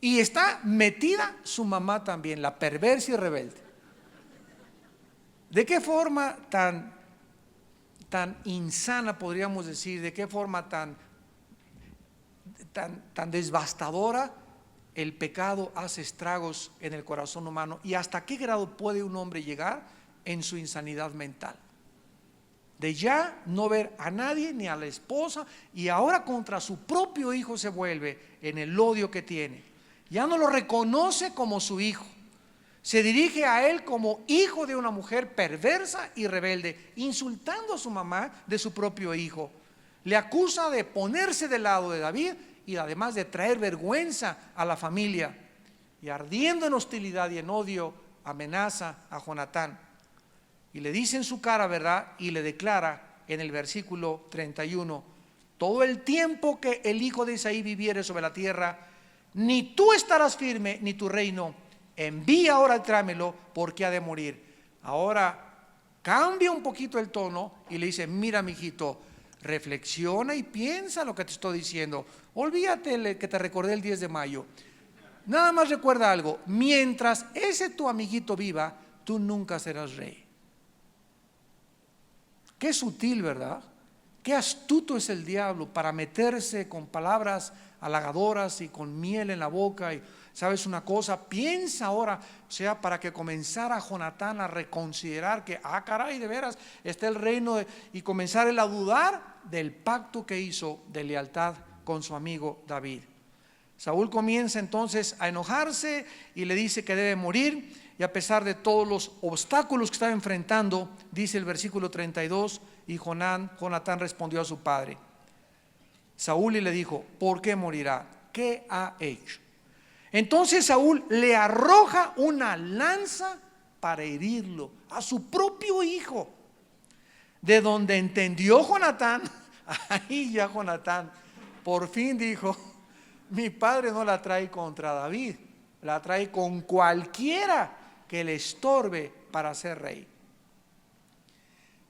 Y está metida su mamá también, la perversa y rebelde. ¿De qué forma tan insana podríamos decir? ¿De qué forma tan devastadora el pecado hace estragos en el corazón humano? ¿Y hasta qué grado puede un hombre llegar en su insanidad mental? De ya no ver a nadie ni a la esposa, y ahora contra su propio hijo se vuelve en el odio que tiene. Ya no lo reconoce como su hijo, se dirige a él como hijo de una mujer perversa y rebelde, insultando a su mamá de su propio hijo. Le acusa de ponerse del lado de David y además de traer vergüenza a la familia, y ardiendo en hostilidad y en odio amenaza a Jonatán y le dice en su cara, ¿verdad? Y le declara en el versículo 31, todo el tiempo que el hijo de Isaí viviere sobre la tierra, ni tú estarás firme ni tu reino. Envía ahora y tráemelo, porque ha de morir. Ahora cambia un poquito el tono y le dice, mira, mijito, reflexiona y piensa lo que te estoy diciendo. Olvídate que te recordé el 10 de mayo. Nada más recuerda algo, mientras ese tu amiguito viva, tú nunca serás rey. Qué sutil, ¿verdad? Qué astuto es el diablo para meterse con palabras halagadoras y con miel en la boca. Y ¿sabes una cosa? Piensa ahora, o sea, para que comenzara Jonatán a reconsiderar que, caray, de veras, está el reino y comenzar él a dudar del pacto que hizo de lealtad con su amigo David. Saúl comienza entonces a enojarse y le dice que debe morir, y a pesar de todos los obstáculos que estaba enfrentando, dice el versículo 32, y Jonatán respondió a su padre Saúl y le dijo, ¿por qué morirá? ¿Qué ha hecho? Entonces Saúl le arroja una lanza para herirlo, a su propio hijo. De donde entendió Jonatán, ahí ya Jonatán por fin dijo: mi padre no la trae contra David, la trae con cualquiera que le estorbe para ser rey.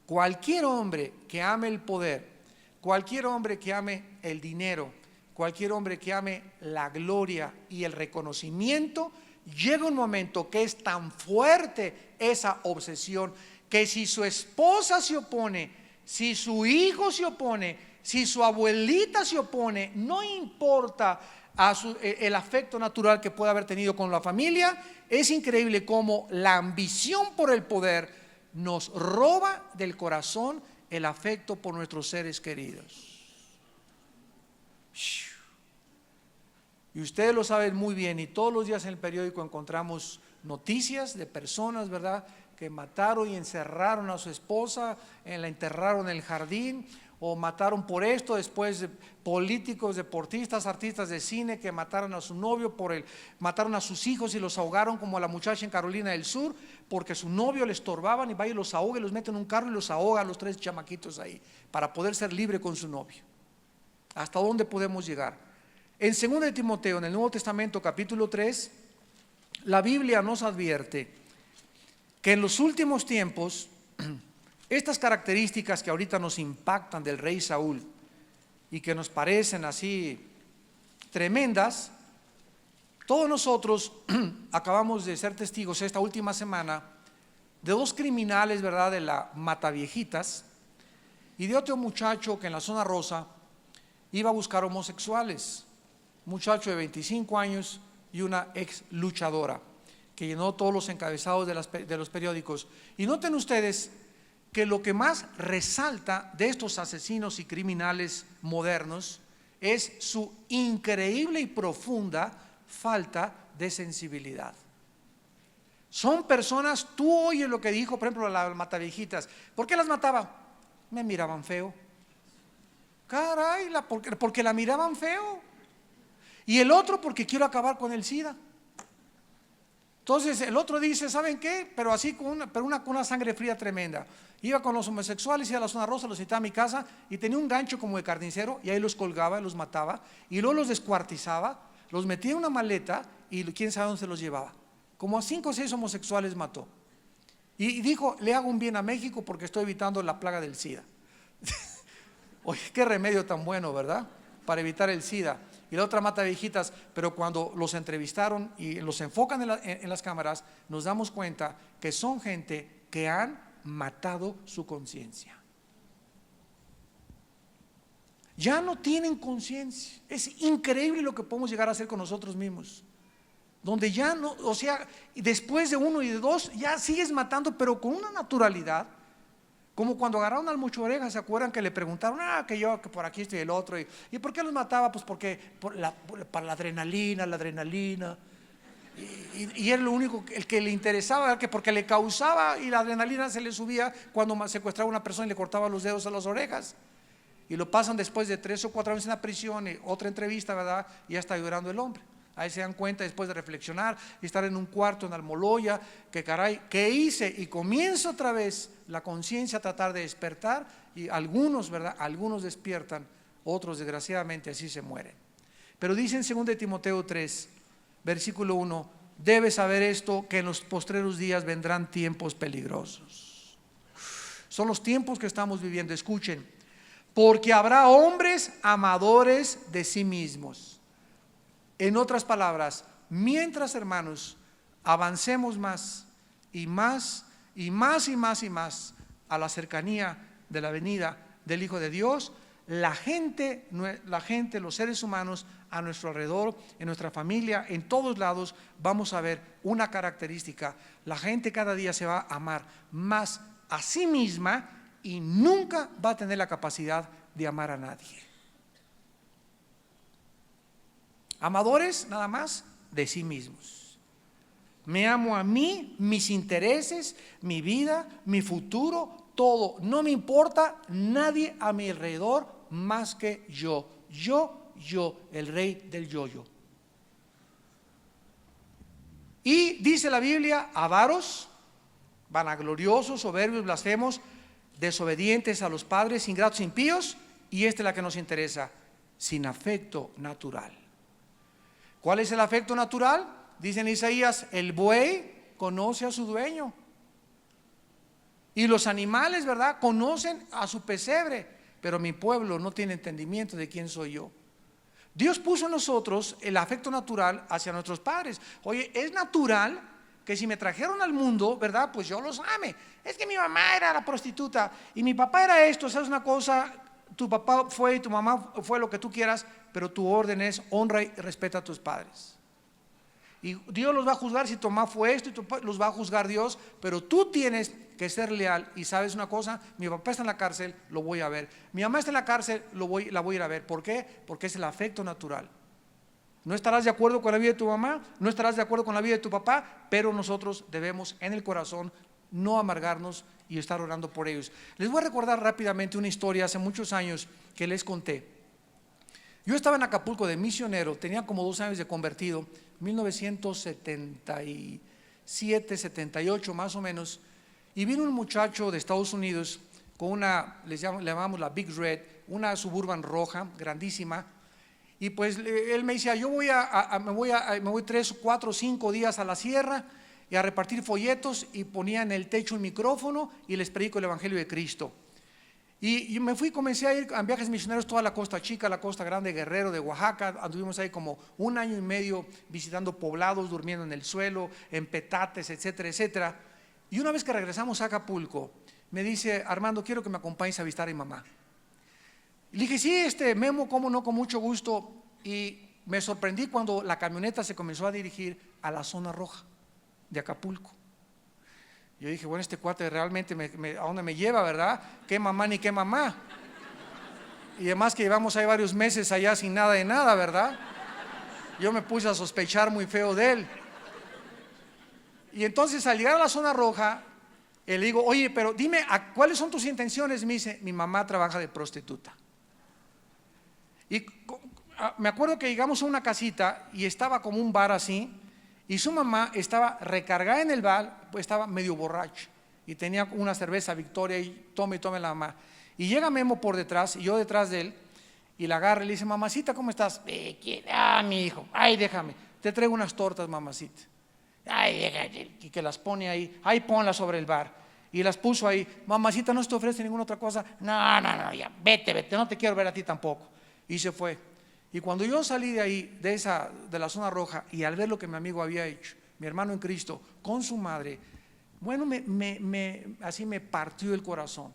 Cualquier hombre que ame el poder, cualquier hombre que ame el dinero, cualquier hombre que ame la gloria y el reconocimiento, llega un momento que es tan fuerte esa obsesión que si su esposa se opone, si su hijo se opone, si su abuelita se opone, no importa el afecto natural que pueda haber tenido con la familia. Es increíble cómo la ambición por el poder nos roba del corazón el afecto por nuestros seres queridos. Y ustedes lo saben muy bien, y todos los días en el periódico encontramos noticias de personas, ¿verdad?, que mataron y encerraron a su esposa, la enterraron en el jardín, o mataron por esto. Después políticos, deportistas, artistas de cine que mataron a su novio mataron a sus hijos y los ahogaron, como a la muchacha en Carolina del Sur, porque su novio le estorbaban, y va y los ahoga y los mete en un carro y los ahoga a los 3 chamaquitos ahí para poder ser libre con su novio. ¿Hasta dónde podemos llegar? En 2 de Timoteo, en el Nuevo Testamento, capítulo 3, la Biblia nos advierte que en los últimos tiempos estas características que ahorita nos impactan del rey Saúl y que nos parecen así tremendas, todos nosotros acabamos de ser testigos esta última semana de 2 criminales, ¿verdad?, de la Mataviejitas, y de otro muchacho que en la zona rosa iba a buscar homosexuales, muchacho de 25 años y una ex luchadora que llenó todos los encabezados de los periódicos. Y noten ustedes que lo que más resalta de estos asesinos y criminales modernos es su increíble y profunda falta de sensibilidad. Son personas, tú oyes lo que dijo, por ejemplo, las Mataviejitas. ¿Por qué las mataba? Me miraban feo. Caray, porque la miraban feo. Y el otro porque quiero acabar con el SIDA. Entonces el otro dice: ¿saben qué? Pero así con una sangre fría tremenda. Iba con los homosexuales, iba a la zona rosa, los citaba a mi casa y tenía un gancho como de carnicero, y ahí los colgaba, los mataba, y luego los descuartizaba, los metía en una maleta y quién sabe dónde se los llevaba. Como a 5 o 6 homosexuales mató. Y dijo: le hago un bien a México porque estoy evitando la plaga del SIDA. Oye, qué remedio tan bueno, ¿verdad?, para evitar el SIDA. Y la otra Mataviejitas. Pero cuando los entrevistaron y los enfocan en las cámaras, nos damos cuenta que son gente que han matado su conciencia. Ya no tienen conciencia. Es increíble lo que podemos llegar a hacer con nosotros mismos, donde ya no, o sea, después de 1 y de 2 ya sigues matando, pero con una naturalidad. Como cuando agarraron al Mucho Orejas, ¿se acuerdan que le preguntaron? Que yo, que por aquí estoy, el otro. ¿Y por qué los mataba? Pues porque para la adrenalina. Y era lo único, el que le interesaba, que porque le causaba, y la adrenalina se le subía cuando secuestraba a una persona y le cortaba los dedos a las orejas. Y lo pasan después de 3 o 4 años en la prisión, y otra entrevista, ¿verdad? Y ya está llorando el hombre. Ahí se dan cuenta, después de reflexionar y estar en un cuarto en Almoloya, que caray, ¿qué hice? Y comienza otra vez la conciencia a tratar de despertar, y algunos, ¿verdad?, algunos despiertan, otros desgraciadamente así se mueren. Pero dice en 2 de Timoteo 3, versículo 1: debes saber esto, que en los postreros días vendrán tiempos peligrosos. Son los tiempos que estamos viviendo. Escuchen: porque habrá hombres amadores de sí mismos. En otras palabras, mientras, hermanos, avancemos más y más y más y más y más a la cercanía de la venida del Hijo de Dios, la gente, los seres humanos a nuestro alrededor, en nuestra familia, en todos lados, vamos a ver una característica: la gente cada día se va a amar más a sí misma y nunca va a tener la capacidad de amar a nadie. Amadores nada más de sí mismos. Me amo a mí, mis intereses, mi vida, mi futuro, todo. No me importa nadie a mi alrededor más que yo. Yo, el rey del yo. Y dice la Biblia: avaros, vanagloriosos, soberbios, blasfemos, desobedientes a los padres, ingratos, impíos, y esta es la que nos interesa, sin afecto natural. ¿Cuál es el afecto natural? Dice en Isaías, el buey conoce a su dueño. Y los animales, ¿verdad?, conocen a su pesebre, pero mi pueblo no tiene entendimiento de quién soy yo. Dios puso en nosotros el afecto natural hacia nuestros padres. Oye, es natural que si me trajeron al mundo, ¿verdad?, pues yo los ame. Es que mi mamá era la prostituta y mi papá era esto. ¿Sabes una cosa? Tu papá fue y tu mamá fue lo que tú quieras, pero tu orden es honra y respeta a tus padres. Y Dios los va a juzgar si tu mamá fue esto, y los va a juzgar Dios, pero tú tienes que ser leal. Y sabes una cosa, mi papá está en la cárcel, lo voy a ver. Mi mamá está en la cárcel, la voy a ir a ver. ¿Por qué? Porque es el afecto natural. No estarás de acuerdo con la vida de tu mamá, no estarás de acuerdo con la vida de tu papá, pero nosotros debemos en el corazón no amargarnos y estar orando por ellos. Les voy a recordar rápidamente una historia hace muchos años que les conté. Yo estaba en Acapulco de misionero, tenía como 2 años de convertido, 1977, 78 más o menos, y vino un muchacho de Estados Unidos con una, le llamamos la Big Red, una Suburban roja, grandísima, y pues él me decía, yo me voy 3, 4, 5 días a la sierra y a repartir folletos, y ponía en el techo un micrófono y les predico el Evangelio de Cristo. Y me fui, comencé a ir a viajes misioneros toda la Costa Chica, la Costa Grande, Guerrero, de Oaxaca. Anduvimos ahí como 1 año y medio visitando poblados, durmiendo en el suelo, en petates, etcétera, etcétera. Y una vez que regresamos a Acapulco, me dice, Armando, quiero que me acompañes a visitar a mi mamá. Y le dije, sí, Memo, cómo no, con mucho gusto. Y me sorprendí cuando la camioneta se comenzó a dirigir a la zona roja de Acapulco. Yo dije, bueno, este cuate realmente ¿a dónde me lleva, verdad? ¿Qué mamá ni qué mamá? Y además que llevamos ahí varios meses allá sin nada de nada, ¿verdad? Yo me puse a sospechar muy feo de él. Y entonces al llegar a la zona roja, le digo, oye, pero dime, ¿cuáles son tus intenciones? Me dice, mi mamá trabaja de prostituta. Y me acuerdo que llegamos a una casita y estaba como un bar así, y su mamá estaba recargada en el bar, pues estaba medio borracha y tenía una cerveza Victoria y tome la mamá. Y llega Memo por detrás y yo detrás de él, y la agarra y le dice, mamacita, ¿cómo estás? Mi hijo, ay, déjame, te traigo unas tortas, mamacita. Ay, déjame, y que las pone ahí, ponlas sobre el bar. Y las puso ahí, mamacita, ¿no se te ofrece ninguna otra cosa? No, ya, vete, no te quiero ver a ti tampoco. Y se fue. Y cuando yo salí de ahí, de la zona roja, y al ver lo que mi amigo había hecho, mi hermano en Cristo, con su madre, bueno, así me partió el corazón.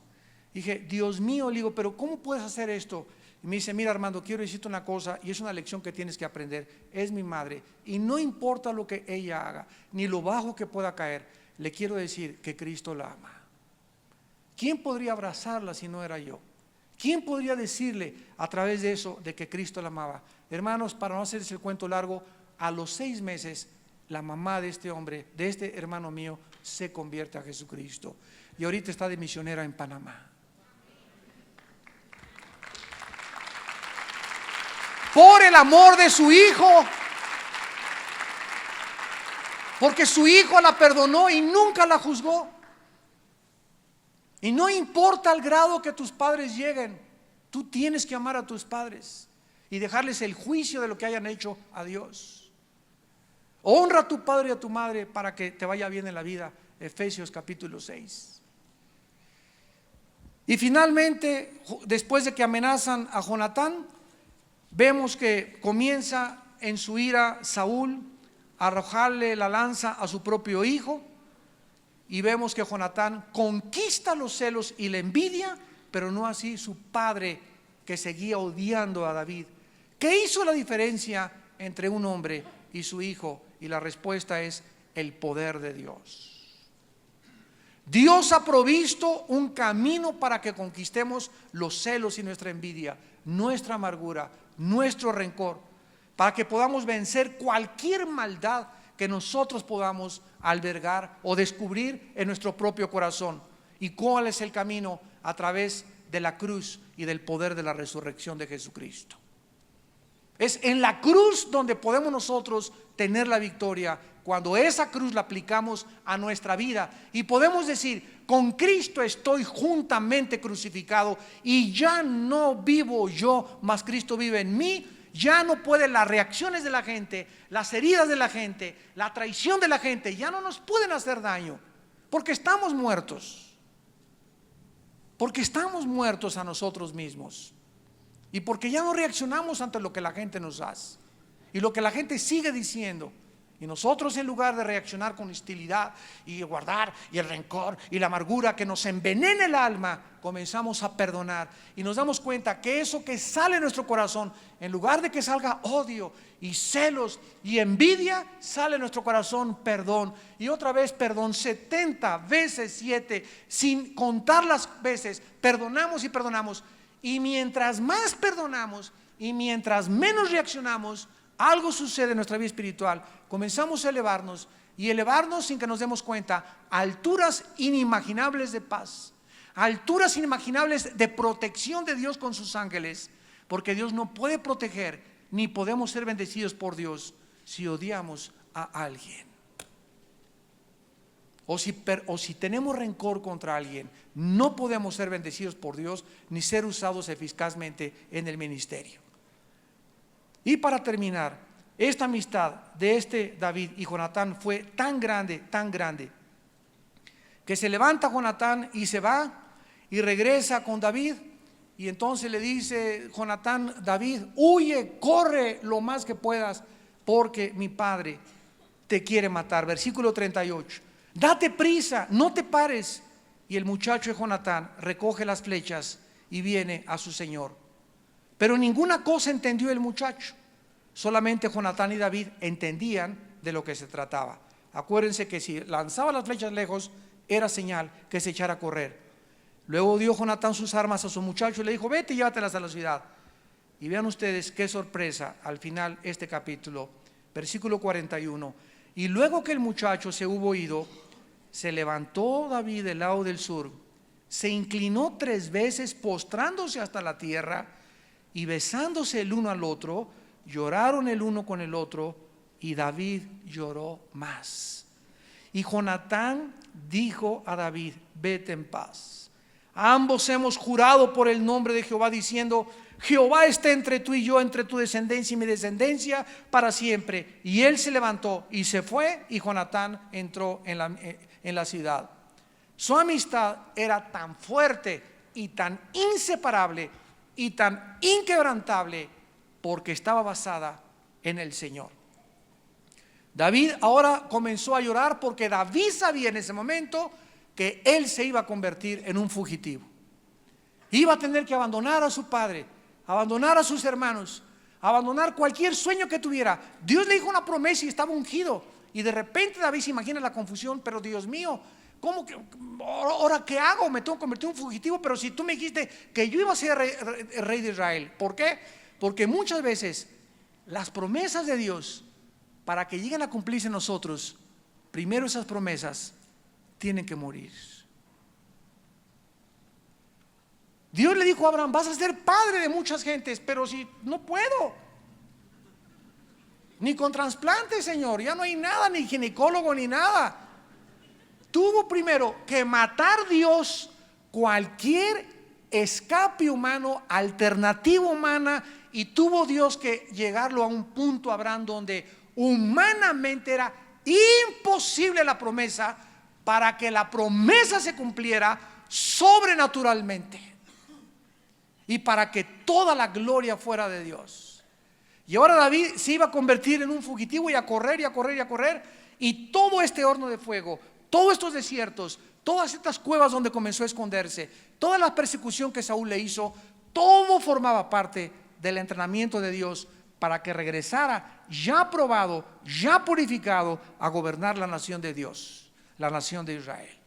Dije, Dios mío, le digo, pero ¿cómo puedes hacer esto? Y me dice, mira, Armando, quiero decirte una cosa, y es una lección que tienes que aprender. Es mi madre, y no importa lo que ella haga, ni lo bajo que pueda caer, le quiero decir que Cristo la ama. ¿Quién podría abrazarla si no era yo? ¿Quién podría decirle a través de eso de que Cristo la amaba? Hermanos, para no hacerles el cuento largo, a los 6 meses la mamá de este hombre, de este hermano mío, se convierte a Jesucristo y ahorita está de misionera en Panamá. Por el amor de su hijo, porque su hijo la perdonó y nunca la juzgó. Y no importa el grado que tus padres lleguen, tú tienes que amar a tus padres y dejarles el juicio de lo que hayan hecho a Dios. Honra a tu padre y a tu madre para que te vaya bien en la vida. Efesios capítulo 6. Y finalmente, después de que amenazan a Jonatán, vemos que comienza en su ira Saúl a arrojarle la lanza a su propio hijo. Y vemos que Jonatán conquista los celos y la envidia, pero no así su padre, que seguía odiando a David. ¿Qué hizo la diferencia entre un hombre y su hijo? Y la respuesta es el poder de Dios. Dios ha provisto un camino para que conquistemos los celos y nuestra envidia, nuestra amargura, nuestro rencor, para que podamos vencer cualquier maldad que nosotros podamos albergar o descubrir en nuestro propio corazón. ¿Y cuál es el camino? A través de la cruz y del poder de la resurrección de Jesucristo. Es en la cruz donde podemos nosotros tener la victoria, cuando esa cruz la aplicamos a nuestra vida y podemos decir: con Cristo estoy juntamente crucificado y ya no vivo yo, mas Cristo vive en mí. Ya no pueden las reacciones de la gente, las heridas de la gente, la traición de la gente, ya no nos pueden hacer daño, porque estamos muertos. Porque estamos muertos a nosotros mismos. Y porque ya no reaccionamos ante lo que la gente nos hace y lo que la gente sigue diciendo. Y nosotros, en lugar de reaccionar con hostilidad y guardar y el rencor y la amargura que nos envenena el alma, comenzamos a perdonar y nos damos cuenta que eso que sale de nuestro corazón, en lugar de que salga odio y celos y envidia, sale de nuestro corazón perdón, y otra vez perdón, 70 veces 7, sin contar las veces, perdonamos y perdonamos. Y mientras más perdonamos y mientras menos reaccionamos, algo sucede en nuestra vida espiritual. Comenzamos a elevarnos, y elevarnos sin que nos demos cuenta, a alturas inimaginables de paz, a alturas inimaginables de protección de Dios con sus ángeles, porque Dios no puede proteger, ni podemos ser bendecidos por Dios si odiamos a alguien, o si tenemos rencor contra alguien. No podemos ser bendecidos por Dios ni ser usados eficazmente en el ministerio. Y para terminar, esta amistad de David y Jonatán fue tan grande, que se levanta Jonatán y se va y regresa con David. Y entonces le dice Jonatán: David, huye, corre lo más que puedas, porque mi padre te quiere matar. Versículo 38. Date prisa, no te pares. Y el muchacho de Jonatán recoge las flechas y viene a su señor. Pero ninguna cosa entendió el muchacho. Solamente Jonatán y David entendían de lo que se trataba. Acuérdense que si lanzaba las flechas lejos, era señal que se echara a correr. Luego dio Jonatán sus armas a su muchacho y le dijo: vete y llévatelas a la ciudad. Y vean ustedes qué sorpresa al final este capítulo, versículo 41. Y luego que el muchacho se hubo ido, se levantó David del lado del sur, se inclinó 3 veces, postrándose hasta la tierra, y besándose el uno al otro, lloraron el uno con el otro, y David lloró más. Y Jonatán dijo a David: vete en paz. Ambos hemos jurado por el nombre de Jehová, diciendo: Jehová está entre tú y yo, entre tu descendencia y mi descendencia para siempre. Y él se levantó y se fue, y Jonatán entró en la ciudad. Su amistad era tan fuerte y tan inseparable y tan inquebrantable, porque estaba basada en el Señor. David ahora comenzó a llorar, porque David sabía en ese momento que él se iba a convertir en un fugitivo. Iba a tener que abandonar a su padre, abandonar a sus hermanos, abandonar cualquier sueño que tuviera. Dios le dijo una promesa y estaba ungido, y de repente David se imagina la confusión: pero Dios mío, ¿cómo que ahora qué hago? Me tengo que convertir en un fugitivo, pero si tú me dijiste que yo iba a ser rey de Israel. ¿Por qué? Porque muchas veces las promesas de Dios, para que lleguen a cumplirse en nosotros, primero esas promesas tienen que morir. Dios le dijo a Abraham: vas a ser padre de muchas gentes, pero si no puedo, ni con trasplante, Señor, ya no hay nada, ni ginecólogo, ni nada. Tuvo primero que matar Dios cualquier escape humano, alternativa humana, y tuvo Dios que llegarlo a un punto, Abraham, donde humanamente era imposible la promesa, para que la promesa se cumpliera sobrenaturalmente y para que toda la gloria fuera de Dios. Y ahora David se iba a convertir en un fugitivo, y a correr y a correr y a correr, y todo este horno de fuego, todos estos desiertos, todas estas cuevas donde comenzó a esconderse, toda la persecución que Saúl le hizo, todo formaba parte del entrenamiento de Dios para que regresara ya probado, ya purificado, a gobernar la nación de Dios, la nación de Israel.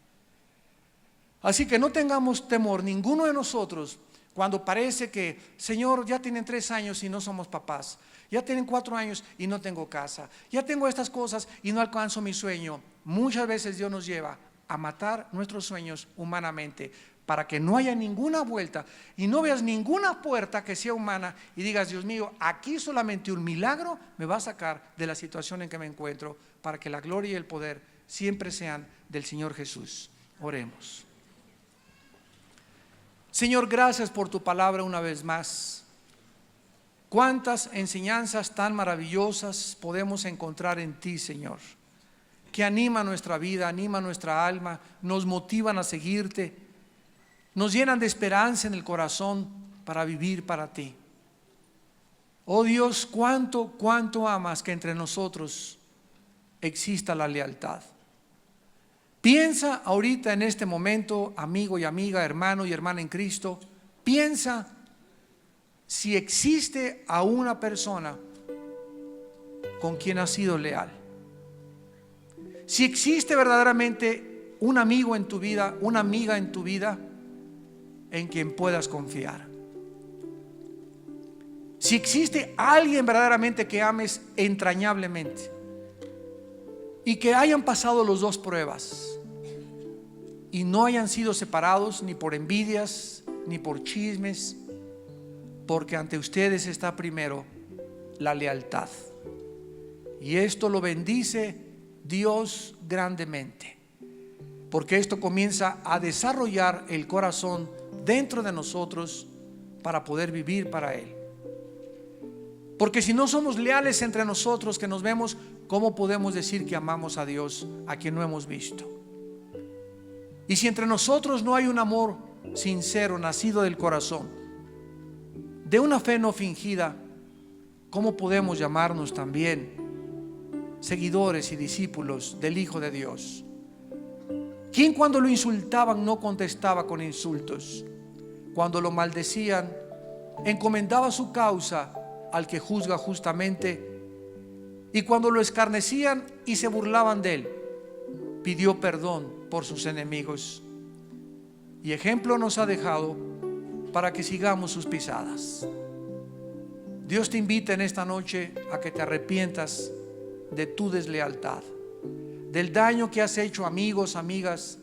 Así que no tengamos temor ninguno de nosotros cuando parece que: Señor, ya tienen 3 años y no somos papás, ya tienen 4 años y no tengo casa, ya tengo estas cosas y no alcanzo mi sueño. Muchas veces Dios nos lleva a matar nuestros sueños humanamente, para que no haya ninguna vuelta y no veas ninguna puerta que sea humana y digas: Dios mío, aquí solamente un milagro me va a sacar de la situación en que me encuentro, para que la gloria y el poder siempre sean del Señor Jesús. Oremos. Señor, gracias por tu palabra una vez más. Cuántas enseñanzas tan maravillosas podemos encontrar en ti, Señor, que anima nuestra vida, anima nuestra alma, nos motivan a seguirte, nos llenan de esperanza en el corazón para vivir para ti. Oh Dios, cuánto amas que entre nosotros exista la lealtad. Piensa ahorita en este momento, amigo y amiga, hermano y hermana en Cristo, piensa si existe a una persona con quien has sido leal. Si existe verdaderamente un amigo en tu vida, una amiga en tu vida en quien puedas confiar. Si existe alguien verdaderamente que ames entrañablemente y que hayan pasado las dos pruebas y no hayan sido separados ni por envidias ni por chismes, porque ante ustedes está primero la lealtad, y esto lo bendice Dios grandemente, porque esto comienza a desarrollar el corazón dentro de nosotros para poder vivir para Él. Porque si no somos leales entre nosotros que nos vemos, ¿cómo podemos decir que amamos a Dios a quien no hemos visto? Y si entre nosotros no hay un amor sincero, nacido del corazón, de una fe no fingida, ¿cómo podemos llamarnos también seguidores y discípulos del Hijo de Dios? ¿Quién cuando lo insultaban no contestaba con insultos? Cuando lo maldecían, encomendaba su causa al que juzga justamente, y cuando lo escarnecían y se burlaban de él, pidió perdón por sus enemigos. Y ejemplo nos ha dejado para que sigamos sus pisadas. Dios te invita en esta noche a que te arrepientas de tu deslealtad, del daño que has hecho, amigos, amigas,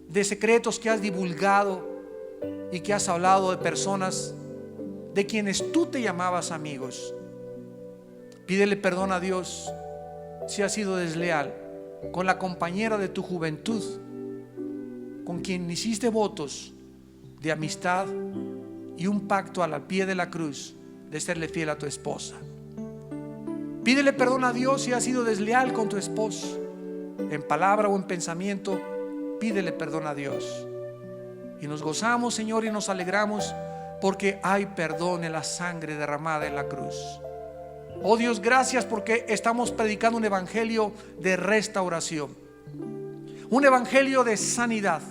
de secretos que has divulgado y que has hablado de personas de quienes tú te llamabas amigos. Pídele perdón a Dios si has sido desleal con la compañera de tu juventud, con quien hiciste votos de amistad y un pacto al pie de la cruz de serle fiel a tu esposa. Pídele perdón a Dios si has sido desleal con tu esposo, en palabra o en pensamiento. Pídele perdón a Dios. Y nos gozamos, Señor, y nos alegramos porque hay perdón en la sangre derramada en la cruz. Oh Dios, gracias porque estamos predicando un evangelio de restauración, un evangelio de sanidad,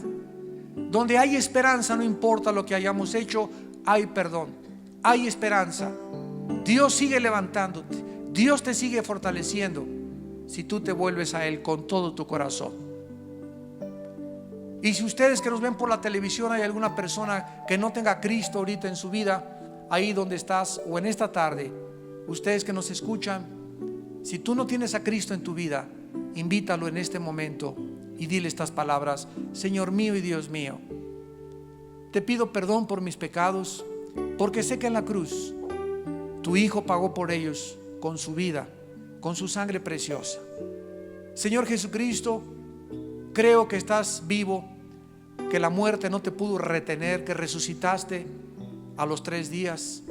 donde hay esperanza. No importa lo que hayamos hecho, hay perdón, hay esperanza. Dios sigue levantándote, Dios te sigue fortaleciendo si tú te vuelves a Él con todo tu corazón. Y si ustedes que nos ven por la televisión hay alguna persona que no tenga a Cristo ahorita en su vida, ahí donde estás o en esta tarde, ustedes que nos escuchan, si tú no tienes a Cristo en tu vida, invítalo en este momento y dile estas palabras: Señor mío y Dios mío, te pido perdón por mis pecados, porque sé que en la cruz tu Hijo pagó por ellos con su vida, con su sangre preciosa. Señor Jesucristo, creo que estás vivo, que la muerte no te pudo retener, que resucitaste a los 3 días,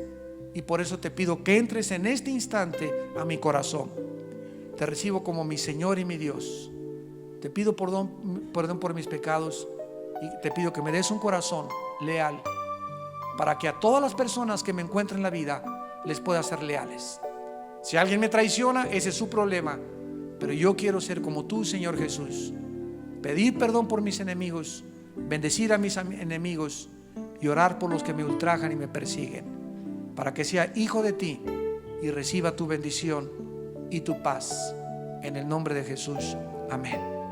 y por eso te pido que entres en este instante a mi corazón. Te recibo como mi Señor y mi Dios. Te pido perdón por mis pecados, y te pido que me des un corazón leal, para que a todas las personas que me encuentren en la vida les pueda ser leales. Si alguien me traiciona, ese es su problema, pero yo quiero ser como tú, Señor Jesús, pedir perdón por mis enemigos, bendecir a mis enemigos y orar por los que me ultrajan y me persiguen, para que sea hijo de ti y reciba tu bendición y tu paz, en el nombre de Jesús. Amén.